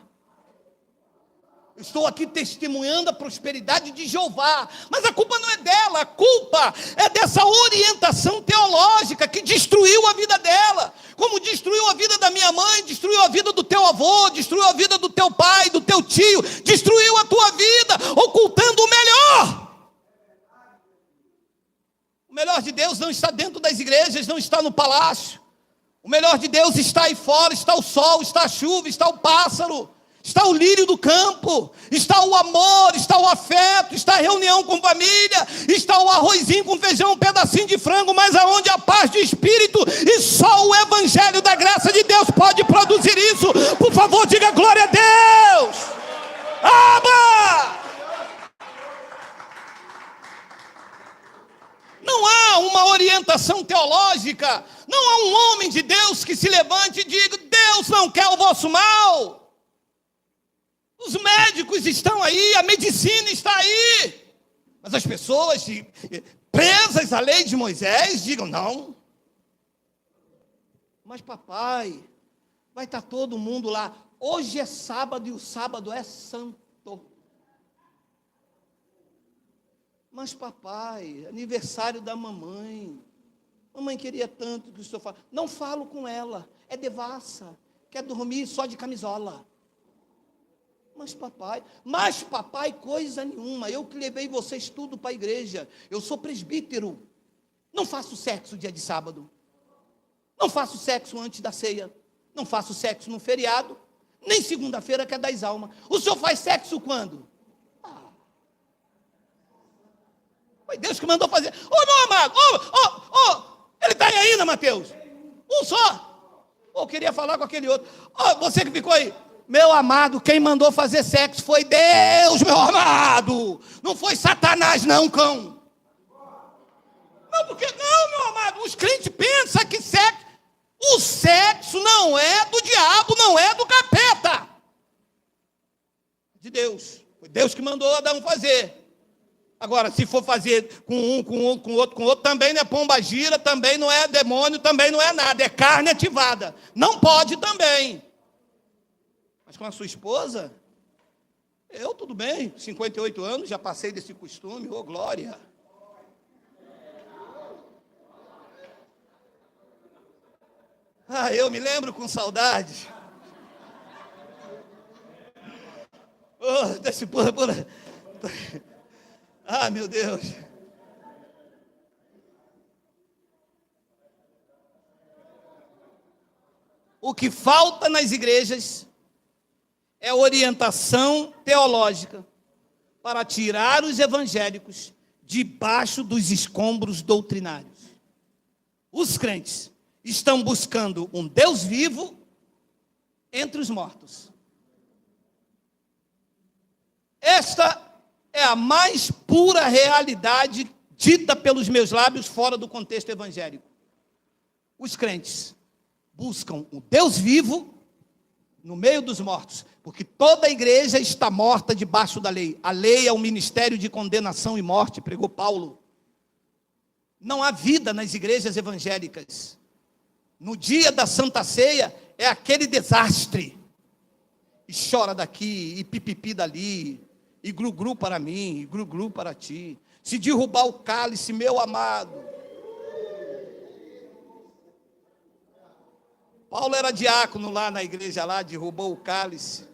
Estou aqui testemunhando a prosperidade de Jeová, mas a culpa não é dela, a culpa é dessa orientação teológica que destruiu a vida dela, como destruiu a vida da minha mãe, destruiu a vida do teu avô, destruiu a vida do teu pai, do teu tio, destruiu a tua vida, ocultando o melhor. O melhor de Deus não está dentro das igrejas, não está no palácio. O melhor de Deus está aí fora, está o sol, está a chuva, está o pássaro. Está o lírio do campo, está o amor, está o afeto, está a reunião com família, está o arrozinho com feijão, um pedacinho de frango, mas aonde a paz de espírito, e só o evangelho da graça de Deus pode produzir isso. Por favor, diga glória a Deus. Aba! Não há uma orientação teológica, não há um homem de Deus que se levante e diga, Deus não quer o vosso mal. Os médicos estão aí, a medicina está aí. Mas as pessoas presas à lei de Moisés digam, não. Mas papai, vai estar todo mundo lá. Hoje é sábado e o sábado é santo. Mas papai, aniversário da mamãe. Mamãe queria tanto que o senhor fale. Não falo com ela, é devassa. Quer dormir só de camisola. Mas papai, coisa nenhuma. Eu que levei vocês tudo para a igreja. Eu sou presbítero. Não faço sexo dia de sábado. Não faço sexo antes da ceia. Não faço sexo no feriado. Nem segunda-feira, que é das almas. O senhor faz sexo quando? Foi Deus que mandou fazer. Meu amado. Ele está aí ainda, Mateus? Um só. Eu queria falar com aquele outro. Você que ficou aí. Meu amado, quem mandou fazer sexo foi Deus, meu amado. Não foi Satanás, não, cão. Não, porque não, meu amado. Os crentes pensam que o sexo não é do diabo, não é do capeta. De Deus. Foi Deus que mandou Adão fazer. Agora, se for fazer com um, com outro, também não é pomba gira, também não é demônio, também não é nada. É carne ativada. Não pode também. Mas com a sua esposa, eu tudo bem, 58 anos, já passei desse costume, glória. Eu me lembro com saudade. Meu Deus. O que falta nas igrejas é orientação teológica para tirar os evangélicos debaixo dos escombros doutrinários. Os crentes estão buscando um Deus vivo entre os mortos. Esta é a mais pura realidade dita pelos meus lábios fora do contexto evangélico. Os crentes buscam o Deus vivo no meio dos mortos, porque toda a igreja está morta debaixo da lei. A lei é um ministério de condenação e morte, pregou Paulo. Não há vida nas igrejas evangélicas. No dia da Santa Ceia é aquele desastre. E chora daqui, e pipipi dali, e glu-glu para mim, e glu-glu para ti. Se derrubar o cálice, meu amado. Paulo era diácono lá na igreja, lá, derrubou o cálice.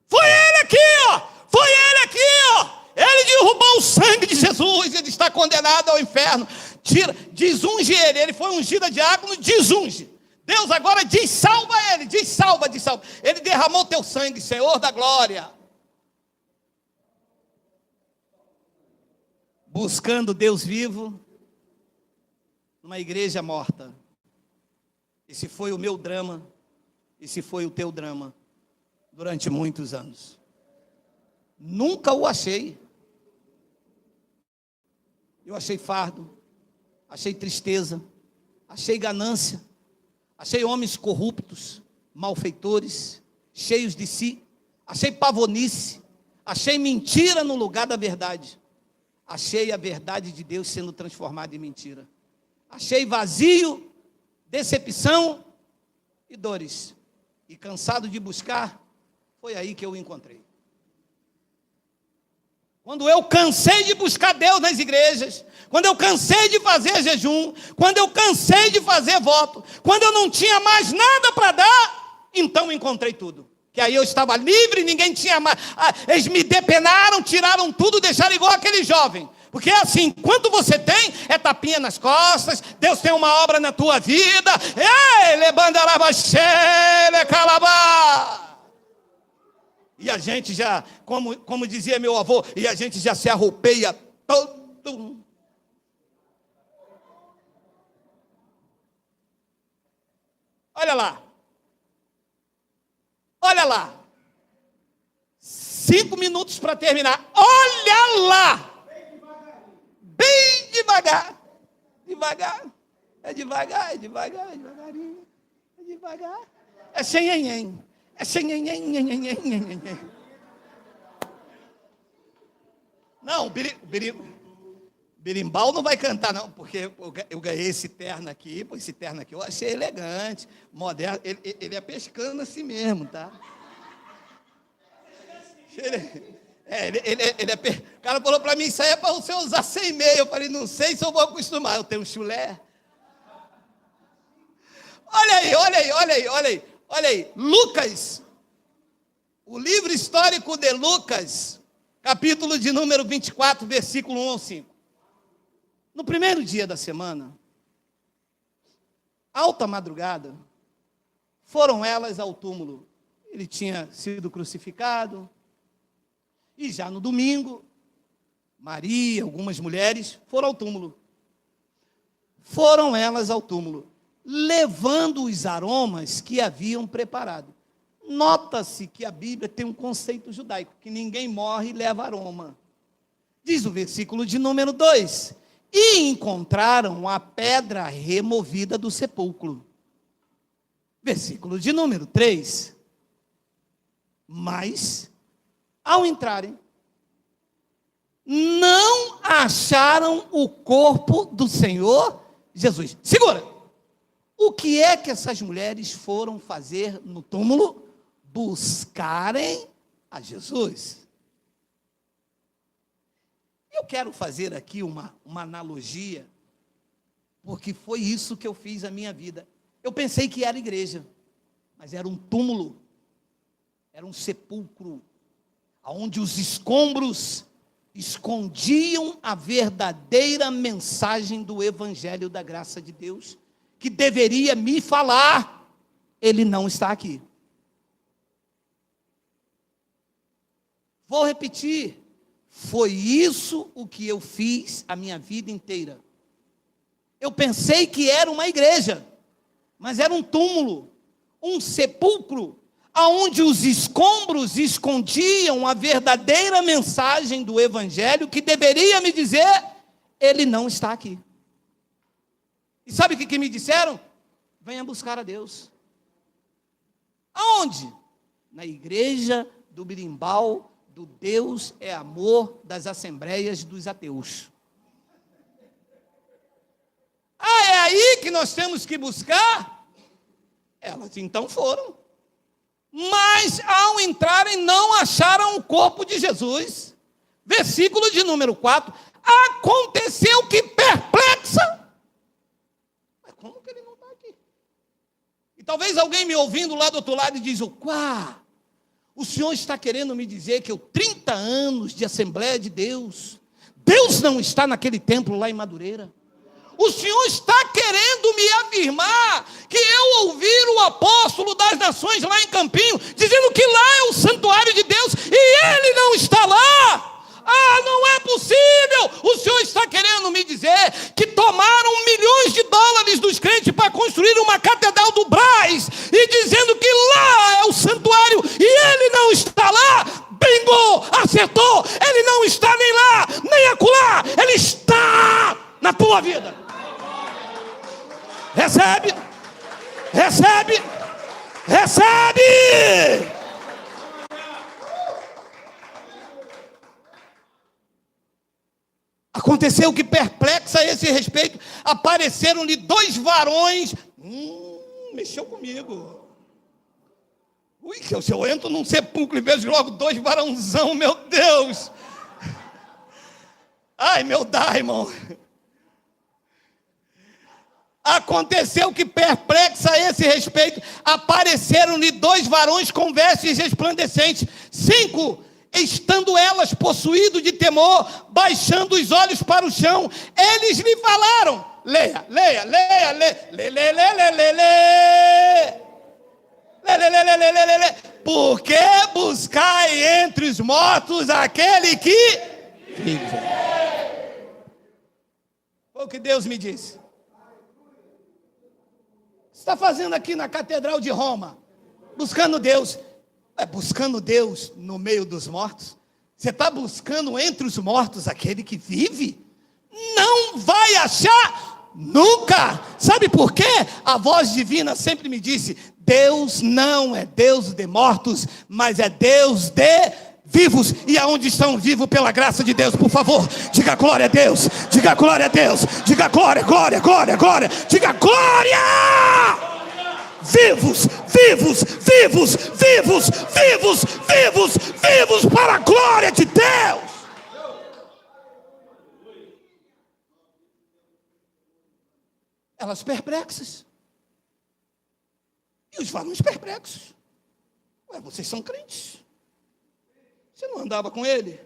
Foi ele aqui, ó! Foi ele aqui, ó! Ele derrubou o sangue de Jesus, ele está condenado ao inferno. Tira, desunge ele foi ungido a diácono, desunge. Deus agora diz, salva ele, diz salva. Ele derramou teu sangue, Senhor da glória. Buscando Deus vivo, numa igreja morta. Esse foi o meu drama, esse foi o teu drama, durante muitos anos. Nunca o achei. Eu achei fardo, achei tristeza, achei ganância, achei homens corruptos, malfeitores, cheios de si, achei pavonice, achei mentira no lugar da verdade. Achei a verdade de Deus sendo transformada em mentira. Achei vazio, decepção e dores. E cansado de buscar, foi aí que eu o encontrei. Quando eu cansei de buscar Deus nas igrejas, quando eu cansei de fazer jejum, quando eu cansei de fazer voto, quando eu não tinha mais nada para dar, então encontrei tudo. Que aí eu estava livre, ninguém tinha mais. Eles me depenaram, tiraram tudo, deixaram igual aquele jovem. Porque é assim, quanto você tem, é tapinha nas costas, Deus tem uma obra na tua vida. Ei, bandarabachele, calabá. E a gente já, como dizia meu avô, e a gente já se arroupeia todo. Olha lá. Olha lá. 5 minutos para terminar. Olha lá. Bem devagar. Devagar. É devagar, devagarinho. É devagar. É xenhenhen. É xenhenhen. Não, o berimbau não vai cantar, não, porque eu ganhei esse terno aqui, esse terno aqui eu achei elegante, moderno, ele é pescando assim mesmo, tá? O cara falou para mim, isso aí é para você usar sem meia. Eu falei, não sei se eu vou acostumar, eu tenho um chulé. Olha aí, Lucas, o livro histórico de Lucas, capítulo de número 24, versículo 1 ao 5. No primeiro dia da semana, alta madrugada, foram elas ao túmulo. Ele tinha sido crucificado. E já no domingo, Maria, algumas mulheres, foram ao túmulo. Foram elas ao túmulo, levando os aromas que haviam preparado. Nota-se que a Bíblia tem um conceito judaico, que ninguém morre e leva aroma. Diz o versículo de número 2, e encontraram a pedra removida do sepulcro. Versículo de número 3, mas, ao entrarem, não acharam o corpo do Senhor Jesus. Segura! O que é que essas mulheres foram fazer no túmulo? Buscarem a Jesus. Eu quero fazer aqui uma analogia, porque foi isso que eu fiz a minha vida. Eu pensei que era igreja, mas era um túmulo, era um sepulcro, onde os escombros escondiam a verdadeira mensagem do Evangelho da graça de Deus, que deveria me falar. Ele não está aqui. Vou repetir. Foi isso o que eu fiz a minha vida inteira. Eu pensei que era uma igreja, mas era um túmulo, um sepulcro, aonde os escombros escondiam a verdadeira mensagem do evangelho que deveria me dizer: ele não está aqui. E sabe o que me disseram? Venha buscar a Deus. Aonde? Na igreja do Birimbau, do Deus é amor das assembleias dos ateus. Ah, é aí que nós temos que buscar? Elas então foram. Mas ao entrarem não acharam o corpo de Jesus. Versículo de número 4. Aconteceu que perplexa. Mas como que ele não está aqui? E talvez alguém me ouvindo lá do outro lado e diz: o senhor está querendo me dizer que eu 30 anos de Assembleia de Deus, Deus não está naquele templo lá em Madureira? O senhor está querendo me afirmar que eu ouvi o apóstolo das nações lá em Campinho, dizendo que lá é o santuário de Deus, e ele não está lá? Ah, não é possível! O senhor está querendo me dizer que tomaram milhões de dólares dos crentes para construir uma catedral do Brás, e dizendo que lá é o santuário, e ele não está lá? Bingo! Acertou! Ele não está nem lá, nem acolá, ele está na tua vida. Recebe, recebe, recebe. Aconteceu que perplexa a esse respeito, apareceram-lhe 2 varões, mexeu comigo. Ui, que se eu entro num sepulcro e vejo logo 2 varãozão, meu Deus. Ai, meu Daimon. Aconteceu que perplexa a esse respeito, apareceram-lhe 2 varões com vestes resplandecentes. 5, estando elas possuídas de temor, baixando os olhos para o chão, eles lhe falaram. Leia, leia, leia, leia, leia, leia, leia, leia, leia, leia. Por que buscai entre os mortos aquele que vive? Foi o que Deus me disse. Você está fazendo aqui na Catedral de Roma, buscando Deus. Buscando Deus no meio dos mortos? Você está buscando entre os mortos aquele que vive? Não vai achar nunca. Sabe por quê? A voz divina sempre me disse: Deus não é Deus de mortos, mas é Deus de vivos. E aonde estão vivos pela graça de Deus? Por favor, diga glória a Deus, diga glória a Deus, diga glória, glória, glória, glória, diga glória! Vivos, vivos, vivos, vivos, vivos, vivos, vivos para a glória de Deus. Elas perplexas. E os varões perplexos. Vocês são crentes. Você não andava com ele?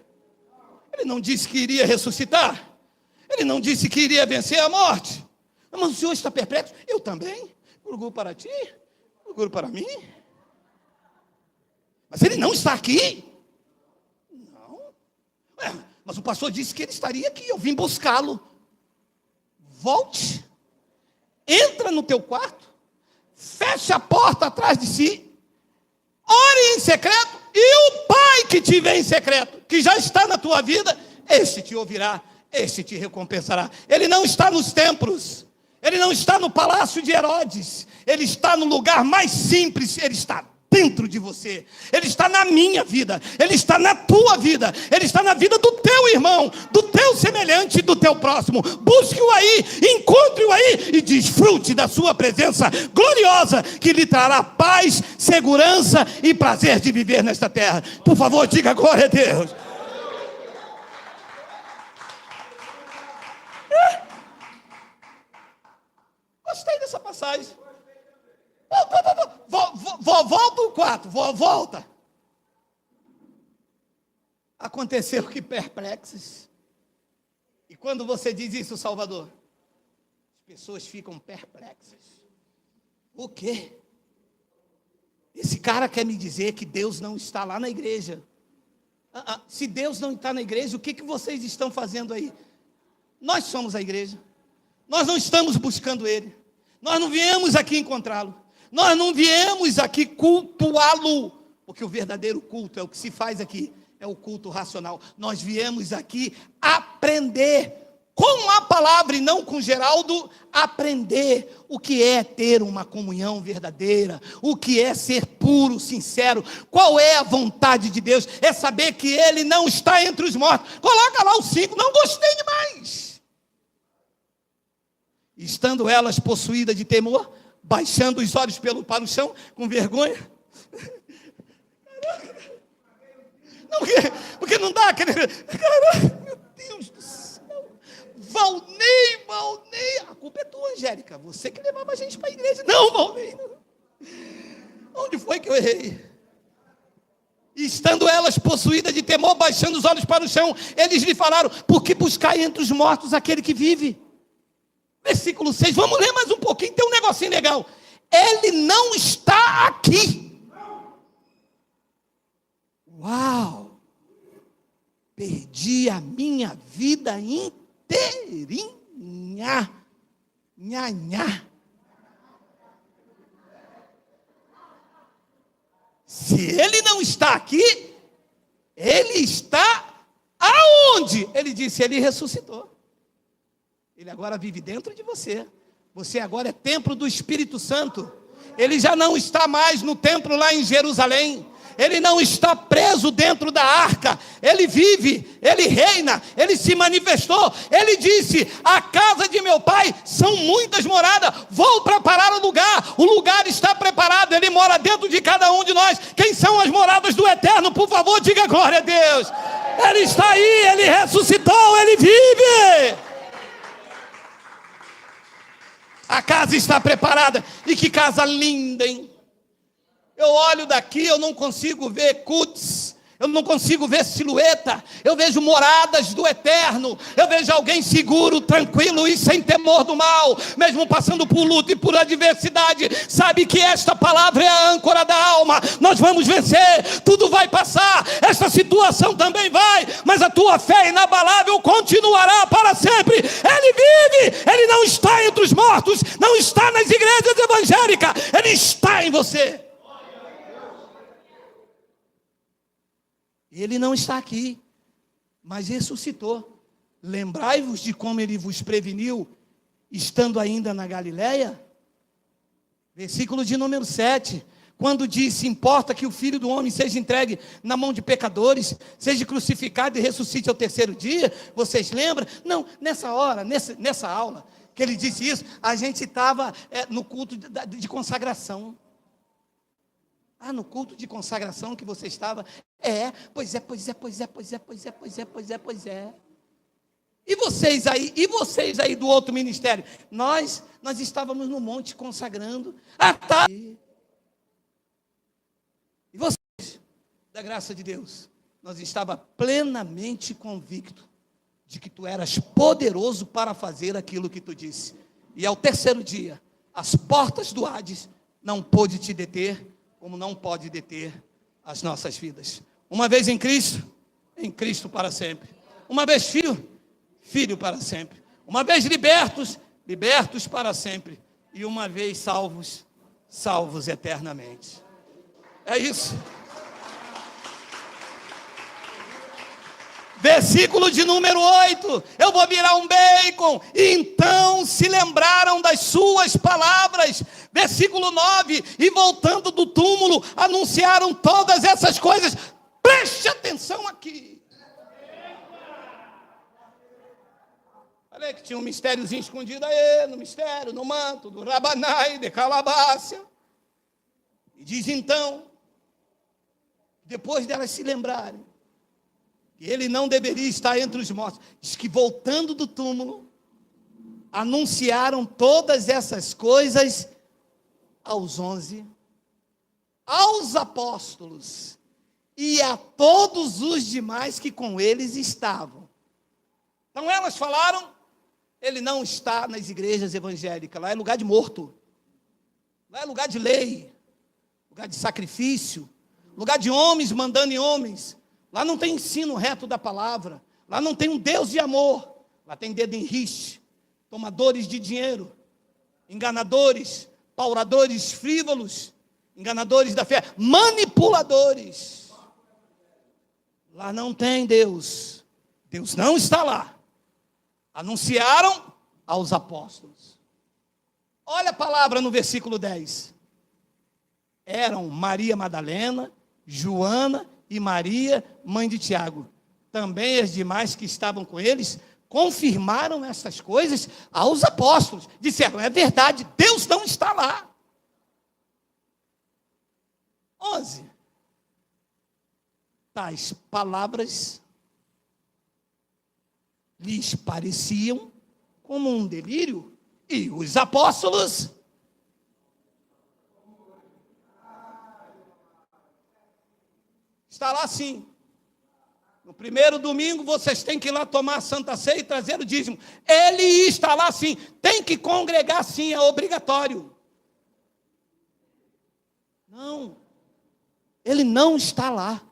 Ele não disse que iria ressuscitar? Ele não disse que iria vencer a morte? Mas o senhor está perplexo? Eu também. Orgulho para ti, orgulho para mim. Mas ele não está aqui? Não. Mas o pastor disse que ele estaria aqui, eu vim buscá-lo. Volte, entra no teu quarto, fecha a porta atrás de si, ore em secreto, e o Pai que te vê em secreto, que já está na tua vida, este te ouvirá, este te recompensará. Ele não está nos templos, ele não está no palácio de Herodes, ele está no lugar mais simples, ele está dentro de você, ele está na minha vida, ele está na tua vida, ele está na vida do teu irmão, do teu semelhante, do teu próximo. Busque-o aí, encontre-o aí e desfrute da sua presença gloriosa, que lhe trará paz, segurança e prazer de viver nesta terra. Por favor, diga glória a Deus. Gostei dessa passagem. Volta o 4, volta. Aconteceu que perplexos. E quando você diz isso, Salvador, as pessoas ficam perplexas. O quê? Esse cara quer me dizer que Deus não está lá na igreja. Se Deus não está na igreja, o que vocês estão fazendo aí? Nós somos a igreja. Nós não estamos buscando Ele. Nós não viemos aqui encontrá-lo. Nós não viemos aqui cultuá-lo. Porque o verdadeiro culto é o que se faz aqui. É o culto racional. Nós viemos aqui aprender com a palavra e não com Geraldo, aprender o que é ter uma comunhão verdadeira, o que é ser puro, sincero, qual é a vontade de Deus, é saber que Ele não está entre os mortos. Coloca lá o 5, não gostei demais. Estando elas possuídas de temor, baixando os olhos para o chão, com vergonha. Não, porque não dá aquele... Caraca, meu Deus do céu. Valnei, a culpa é tua, Angélica, você que levava a gente para a igreja. Não, Valnei, não. Onde foi que eu errei? E estando elas possuídas de temor, baixando os olhos para o chão, eles lhe falaram: por que buscai entre os mortos aquele que vive? Versículo 6, vamos ler mais um pouquinho, tem um negocinho legal. Ele não está aqui. Uau! Perdi a minha vida inteirinha. Nha. Se ele não está aqui, ele está aonde? Ele disse, ele ressuscitou. Ele agora vive dentro de você. Você agora é templo do Espírito Santo. Ele já não está mais no templo lá em Jerusalém. Ele não está preso dentro da arca. Ele vive, ele reina, ele se manifestou. Ele disse, a casa de meu pai são muitas moradas. Vou preparar o lugar está preparado. Ele mora dentro de cada um de nós. Quem são as moradas do Eterno? Por favor, diga glória a Deus. Ele está aí, ele ressuscitou, ele vive. A casa está preparada. E que casa linda, hein? Eu olho daqui, eu não consigo ver cutis, eu não consigo ver silhueta, eu vejo moradas do Eterno, eu vejo alguém seguro, tranquilo e sem temor do mal, mesmo passando por luta e por adversidade, sabe que esta palavra é a âncora da alma, nós vamos vencer, tudo vai passar, esta situação também vai, mas a tua fé inabalável continuará para sempre. Ele vive, ele não está entre os mortos, não está nas igrejas evangélicas, ele está em você. Ele não está aqui, mas ressuscitou. Lembrai-vos de como ele vos preveniu, estando ainda na Galileia? Versículo de número 7. Quando disse, importa que o Filho do Homem seja entregue na mão de pecadores, seja crucificado e ressuscite ao terceiro dia. Vocês lembram? Não, nessa hora, nessa aula, que ele disse isso, a gente estava no culto de consagração. No culto de consagração que você estava. Pois é. E vocês aí do outro ministério? Nós estávamos no monte consagrando. Tá. E vocês, da graça de Deus, nós estava plenamente convicto de que tu eras poderoso para fazer aquilo que tu disse. E ao terceiro dia, as portas do Hades não pôde te deter, como não pode deter as nossas vidas. Uma vez em Cristo para sempre. Uma vez filho para sempre. Uma vez libertos para sempre. E uma vez salvos eternamente. É isso. Versículo de número 8, eu vou virar um bacon. E então se lembraram das suas palavras. Versículo 9, e voltando do túmulo, anunciaram todas essas coisas. Preste atenção aqui. Falei que tinha um mistériozinho escondido aí, no mistério, no manto, do Rabanai, de Calabácia. E diz então, depois delas se lembrarem, que ele não deveria estar entre os mortos. Diz que voltando do túmulo, anunciaram todas essas coisas aos 11, aos apóstolos e a todos os demais que com eles estavam. Então elas falaram, ele não está nas igrejas evangélicas, lá é lugar de morto, lá é lugar de lei, lugar de sacrifício, lugar de homens mandando em homens, Lá não tem ensino reto da palavra. Lá não tem um Deus de amor. Lá tem dedo em riste, tomadores de dinheiro, enganadores, pauradores frívolos, enganadores da fé, manipuladores. Lá não tem Deus. Deus não está lá. Anunciaram aos apóstolos. Olha a palavra no versículo 10. Eram Maria Madalena, Joana e Maria, mãe de Tiago. Também as demais que estavam com eles confirmaram essas coisas aos apóstolos. Disseram, é verdade, Deus não está lá. 11. Tais palavras lhes pareciam como um delírio, e os apóstolos está lá assim. No primeiro domingo, vocês têm que ir lá tomar a Santa Ceia e trazer o dízimo. Ele está lá sim. Tem que congregar sim, é obrigatório. Não. Ele não está lá.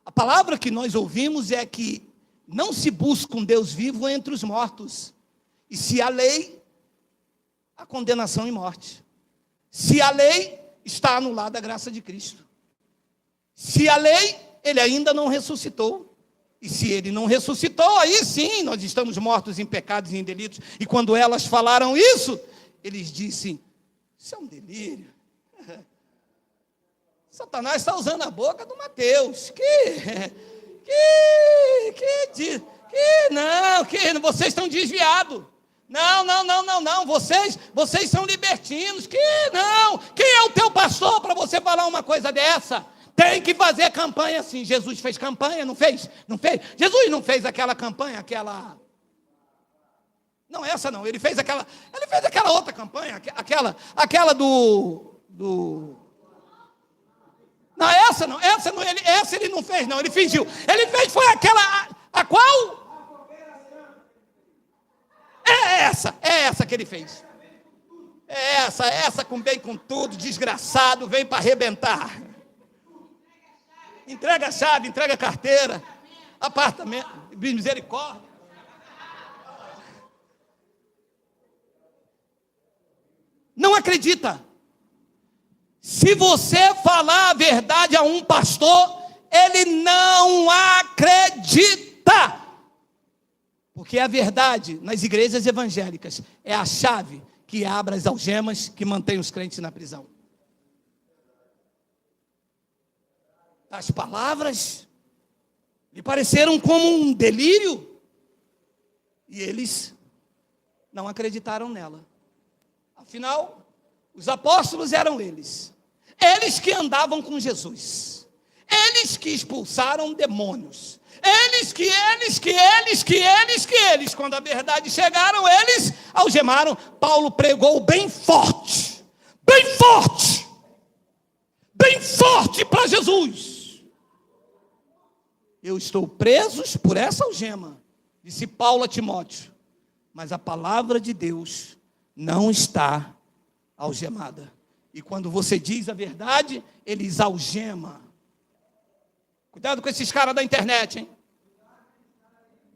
A palavra que nós ouvimos é que não se busca um Deus vivo entre os mortos. E se há lei, há condenação e morte. Se há lei, está anulada a graça de Cristo. Se há lei, ele ainda não ressuscitou. E se ele não ressuscitou, aí sim, nós estamos mortos em pecados e em delitos. E quando elas falaram isso, eles disseram, isso é um delírio. Satanás está usando a boca do Mateus. Vocês estão desviados. Não, vocês são libertinos. Quem é o teu pastor para você falar uma coisa dessa? Tem que fazer campanha sim. Jesus fez campanha, não fez? Não fez? Jesus não fez aquela campanha, Não, essa não. Ele fez aquela outra campanha, aquela do... Não, essa não. Essa ele não fez, não. Ele fingiu. Ele fez, foi aquela... A qual? É essa que ele fez. É essa com bem com tudo, desgraçado, vem para arrebentar. Entrega a chave, entrega a carteira, apartamento, misericórdia. Não acredita. Se você falar a verdade a um pastor, ele não acredita. Porque a verdade nas igrejas evangélicas é a chave que abre as algemas que mantém os crentes na prisão. As palavras lhe pareceram como um delírio e eles não acreditaram nela. Afinal, os apóstolos eram eles que andavam com Jesus, eles que expulsaram demônios, eles, quando a verdade chegaram, eles algemaram. Paulo pregou bem forte para Jesus. Eu estou preso por essa algema, disse Paulo a Timóteo, mas a palavra de Deus não está algemada. E quando você diz a verdade, eles algemam. Cuidado com esses caras da internet, hein?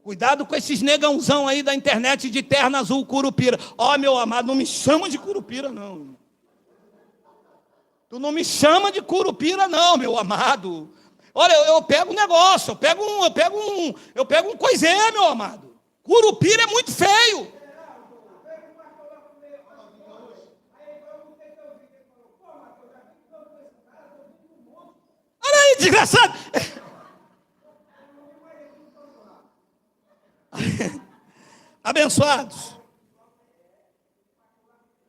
Cuidado com esses negãozão aí da internet de terno azul Curupira. Ó, meu amado, não me chama de Curupira, não. Tu não me chama de Curupira, não, meu amado. Olha, eu pego um negócio, eu pego um coisê, meu amado. Curupira é muito feio. Olha aí, desgraçado. Abençoados.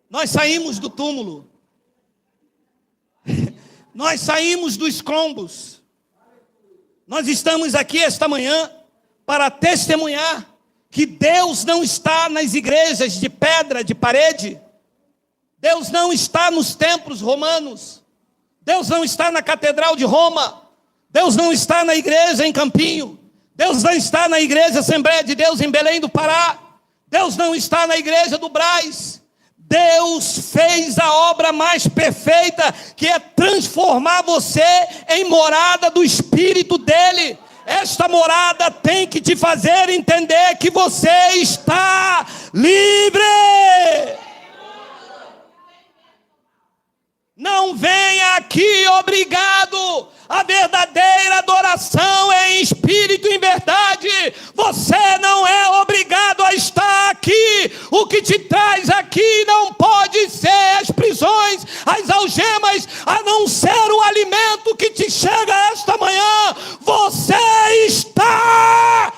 Nós saímos do túmulo. Nós saímos dos escombros. Nós estamos aqui esta manhã para testemunhar que Deus não está nas igrejas de pedra, de parede. Deus não está nos templos romanos. Deus não está na Catedral de Roma. Deus não está na igreja em Campinho. Deus não está na igreja Assembleia de Deus em Belém do Pará. Deus não está na igreja do Brás. Deus fez a obra mais perfeita, que é transformar você em morada do Espírito dele. Esta morada tem que te fazer entender que você está livre. Não venha aqui obrigado. A verdadeira adoração é em espírito e em verdade. Você não é obrigado a estar aqui. O que te traz aqui não pode ser as prisões, as algemas, a não ser o alimento que te chega esta manhã. Você está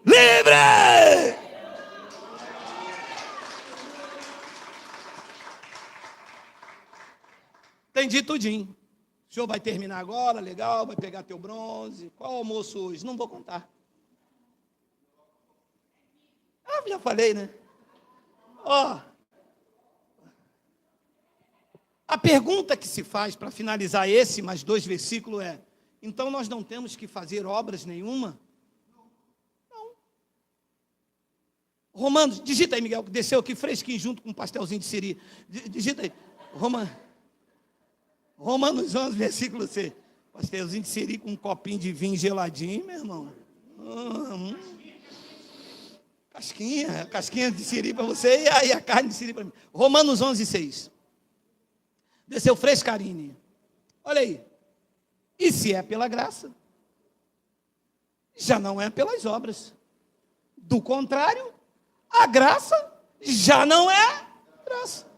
livre. Entendi tudinho. O senhor vai terminar agora, legal, vai pegar teu bronze. Qual o almoço hoje? Não vou contar. Ah, já falei, né? Ó, a pergunta que se faz para finalizar esse mais 2 versículos é: então nós não temos que fazer obras nenhuma? Não. Romanos, digita aí, Miguel, que desceu aqui fresquinho junto com um pastelzinho de siri. Digita aí. Romanos 11, versículo 6. Pastelzinho de siri com um copinho de vinho geladinho, meu irmão. Casquinha de siri para você e aí a carne de siri para mim. Romanos 11, 6. Desceu frescarinho. Olha aí. E se é pela graça, já não é pelas obras. Do contrário, a graça já não é graça.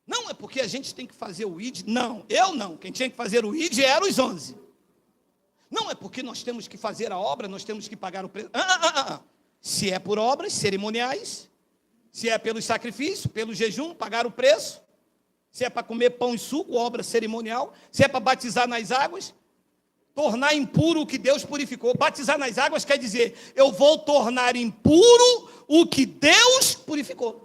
Não é porque a gente tem que fazer o ID. Não, eu não. Quem tinha que fazer o ID eram os 11. Não é porque nós temos que fazer a obra, nós temos que pagar o preço. Se é por obras cerimoniais, se é pelo sacrifício, pelo jejum, pagar o preço, se é para comer pão e suco, obra cerimonial, se é para batizar nas águas, tornar impuro o que Deus purificou. Batizar nas águas quer dizer, eu vou tornar impuro o que Deus purificou.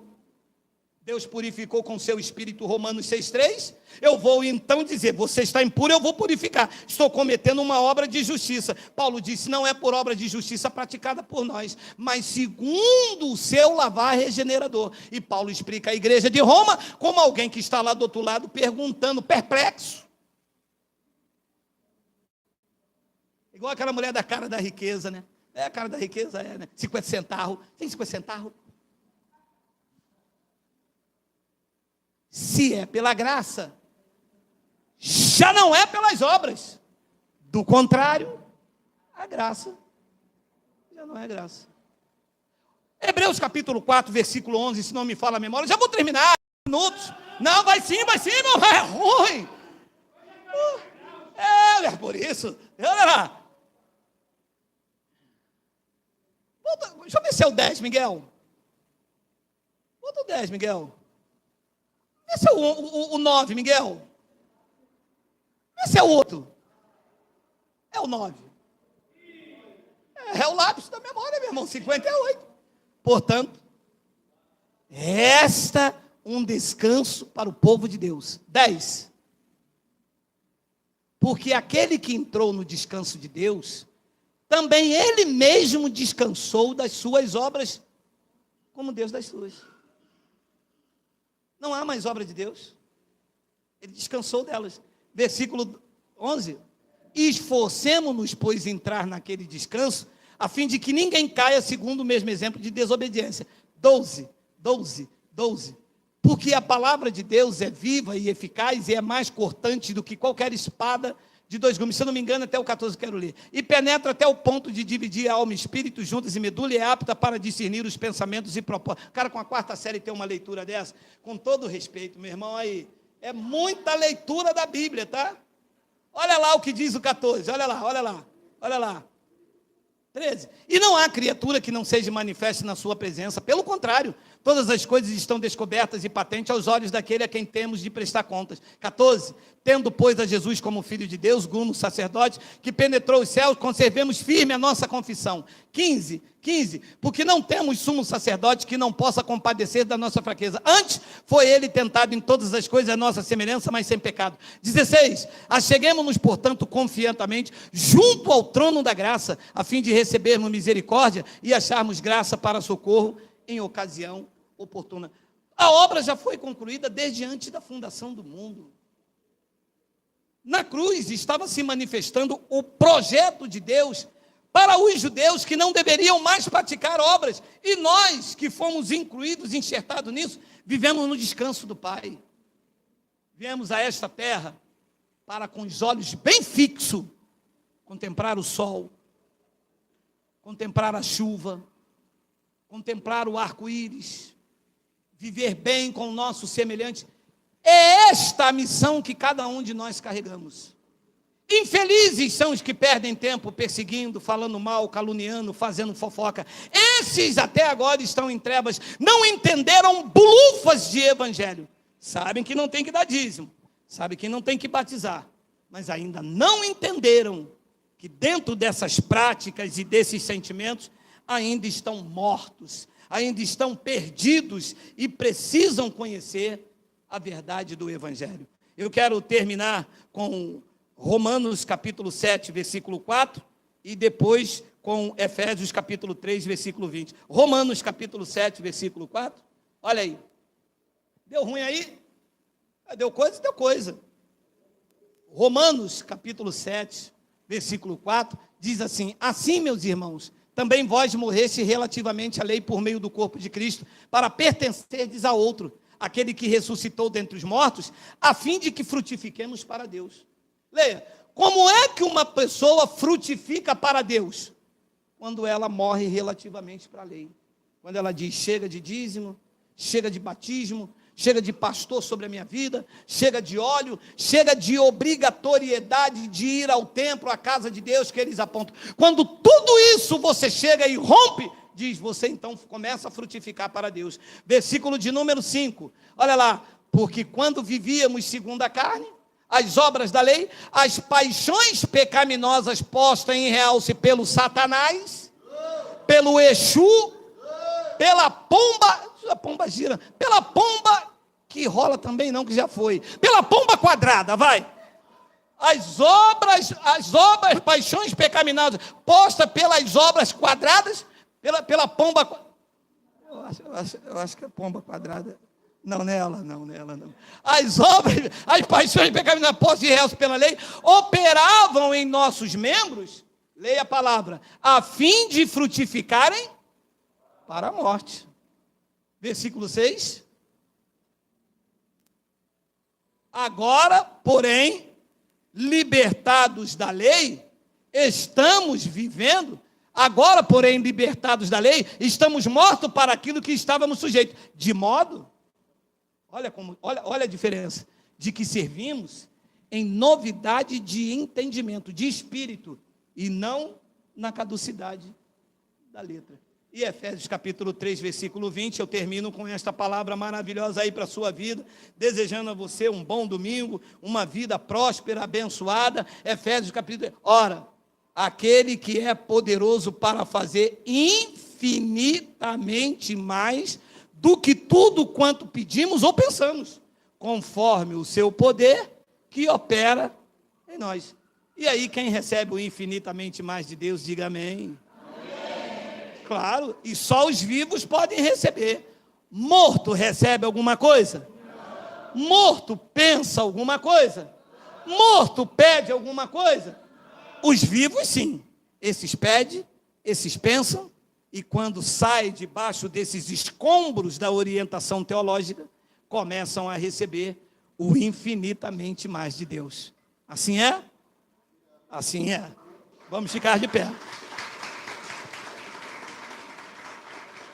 Deus purificou com seu Espírito, Romanos 6,3, eu vou então dizer, você está impuro, eu vou purificar, estou cometendo uma obra de justiça. Paulo disse, não é por obra de justiça praticada por nós, mas segundo o seu lavar regenerador. E Paulo explica a igreja de Roma, como alguém que está lá do outro lado, perguntando, perplexo. Igual aquela mulher da cara da riqueza, né? É a cara da riqueza, né? 50 centavos, tem 50 centavos? Se é pela graça, já não é pelas obras. Do contrário, a graça já não é graça. Hebreus capítulo 4, versículo 11, se não me fala a memória, já vou terminar, minutos. Não, vai sim, meu irmão, é ruim. É por isso. Olha lá. Deixa eu ver se é o 10, Miguel. Bota o 10, Miguel. Esse é o 9, Miguel. Esse é o outro. É o 9. É o lápis da memória, meu irmão. 58. Portanto, resta um descanso para o povo de Deus. 10. Porque aquele que entrou no descanso de Deus, também ele mesmo descansou das suas obras, como Deus das suas. Não há mais obra de Deus. Ele descansou delas. Versículo 11. Esforcemo-nos, pois, entrar naquele descanso, a fim de que ninguém caia segundo o mesmo exemplo de desobediência. 12. Porque a palavra de Deus é viva e eficaz e é mais cortante do que qualquer espada de 2 gumes. Se eu não me engano, até o 14 eu quero ler. E penetra até o ponto de dividir a alma e espírito, juntas e medula, e é apta para discernir os pensamentos e propósitos. Cara, com a 4ª série tem uma leitura dessa, com todo respeito, meu irmão, aí, é muita leitura da Bíblia, tá? Olha lá o que diz o 14, olha lá. 13. E não há criatura que não seja manifeste na sua presença, pelo contrário, todas as coisas estão descobertas e patentes aos olhos daquele a quem temos de prestar contas. 14. Tendo, pois, a Jesus como Filho de Deus, gumo sacerdote, que penetrou os céus, conservemos firme a nossa confissão. 15. Porque não temos sumo sacerdote que não possa compadecer da nossa fraqueza. Antes, foi ele tentado em todas as coisas a nossa semelhança, mas sem pecado. 16. Acheguemo-nos, portanto, confiantemente, junto ao trono da graça, a fim de recebermos misericórdia e acharmos graça para socorro em ocasião oportuna. A obra já foi concluída desde antes da fundação do mundo. Na cruz estava se manifestando o projeto de Deus para os judeus que não deveriam mais praticar obras. E nós, que fomos incluídos, enxertados nisso, vivemos no descanso do Pai. Viemos a esta terra para, com os olhos bem fixos, contemplar o sol, contemplar a chuva, contemplar o arco-íris, viver bem com o nosso semelhante. É esta a missão que cada um de nós carregamos. Infelizes são os que perdem tempo perseguindo, falando mal, caluniando, fazendo fofoca. Esses até agora estão em trevas, não entenderam bulufas de evangelho. Sabem que não tem que dar dízimo, sabem que não tem que batizar, mas ainda não entenderam que dentro dessas práticas e desses sentimentos ainda estão mortos, ainda estão perdidos e precisam conhecer a verdade do evangelho. Eu quero terminar com Romanos capítulo 7, versículo 4, e depois com Efésios capítulo 3, versículo 20. Romanos capítulo 7, versículo 4. Olha aí. Deu ruim aí? Deu coisa, deu coisa. Romanos capítulo 7, versículo 4, diz assim: assim, meus irmãos, também vós morreste relativamente à lei por meio do corpo de Cristo, para pertencerdes a outro, aquele que ressuscitou dentre os mortos, a fim de que frutifiquemos para Deus. Leia, como é que uma pessoa frutifica para Deus? Quando ela morre relativamente para a lei. Quando ela diz, chega de dízimo, chega de batismo, chega de pastor sobre a minha vida, chega de óleo, chega de obrigatoriedade de ir ao templo, à casa de Deus que eles apontam. Quando tudo isso você chega e rompe, diz, você então começa a frutificar para Deus. Versículo de número 5, olha lá, porque quando vivíamos segundo a carne, as obras da lei, as paixões pecaminosas postas em realce pelo Satanás, pelo Exu, pela pomba, a pomba gira, pela pomba que rola também não, que já foi, pela pomba quadrada, vai. As obras, paixões pecaminosas postas pelas obras quadradas, pela pomba. Eu acho que é pomba quadrada. Não, nela não. As obras, as paixões pecaminosas postas em realce pela lei, operavam em nossos membros, leia a palavra, a fim de frutificarem para a morte. Versículo 6. Agora, porém, libertados da lei, estamos vivendo. Agora, porém, libertados da lei, estamos mortos para aquilo que estávamos sujeitos. De modo, olha a diferença, de que servimos em novidade de entendimento, de espírito, e não na caducidade da letra. E Efésios capítulo 3, versículo 20, eu termino com esta palavra maravilhosa aí para a sua vida, desejando a você um bom domingo, uma vida próspera, abençoada. Efésios capítulo 3, ora, aquele que é poderoso para fazer infinitamente mais do que tudo quanto pedimos ou pensamos, conforme o seu poder que opera em nós. E aí, quem recebe o infinitamente mais de Deus, diga amém. Claro, e só os vivos podem receber. Morto recebe alguma coisa? Não. Morto pensa alguma coisa? Não. Morto pede alguma coisa? Não. Os vivos sim. Esses pedem, esses pensam, e quando saem debaixo desses escombros da orientação teológica, começam a receber o infinitamente mais de Deus. Assim é? Assim é. Vamos ficar de pé.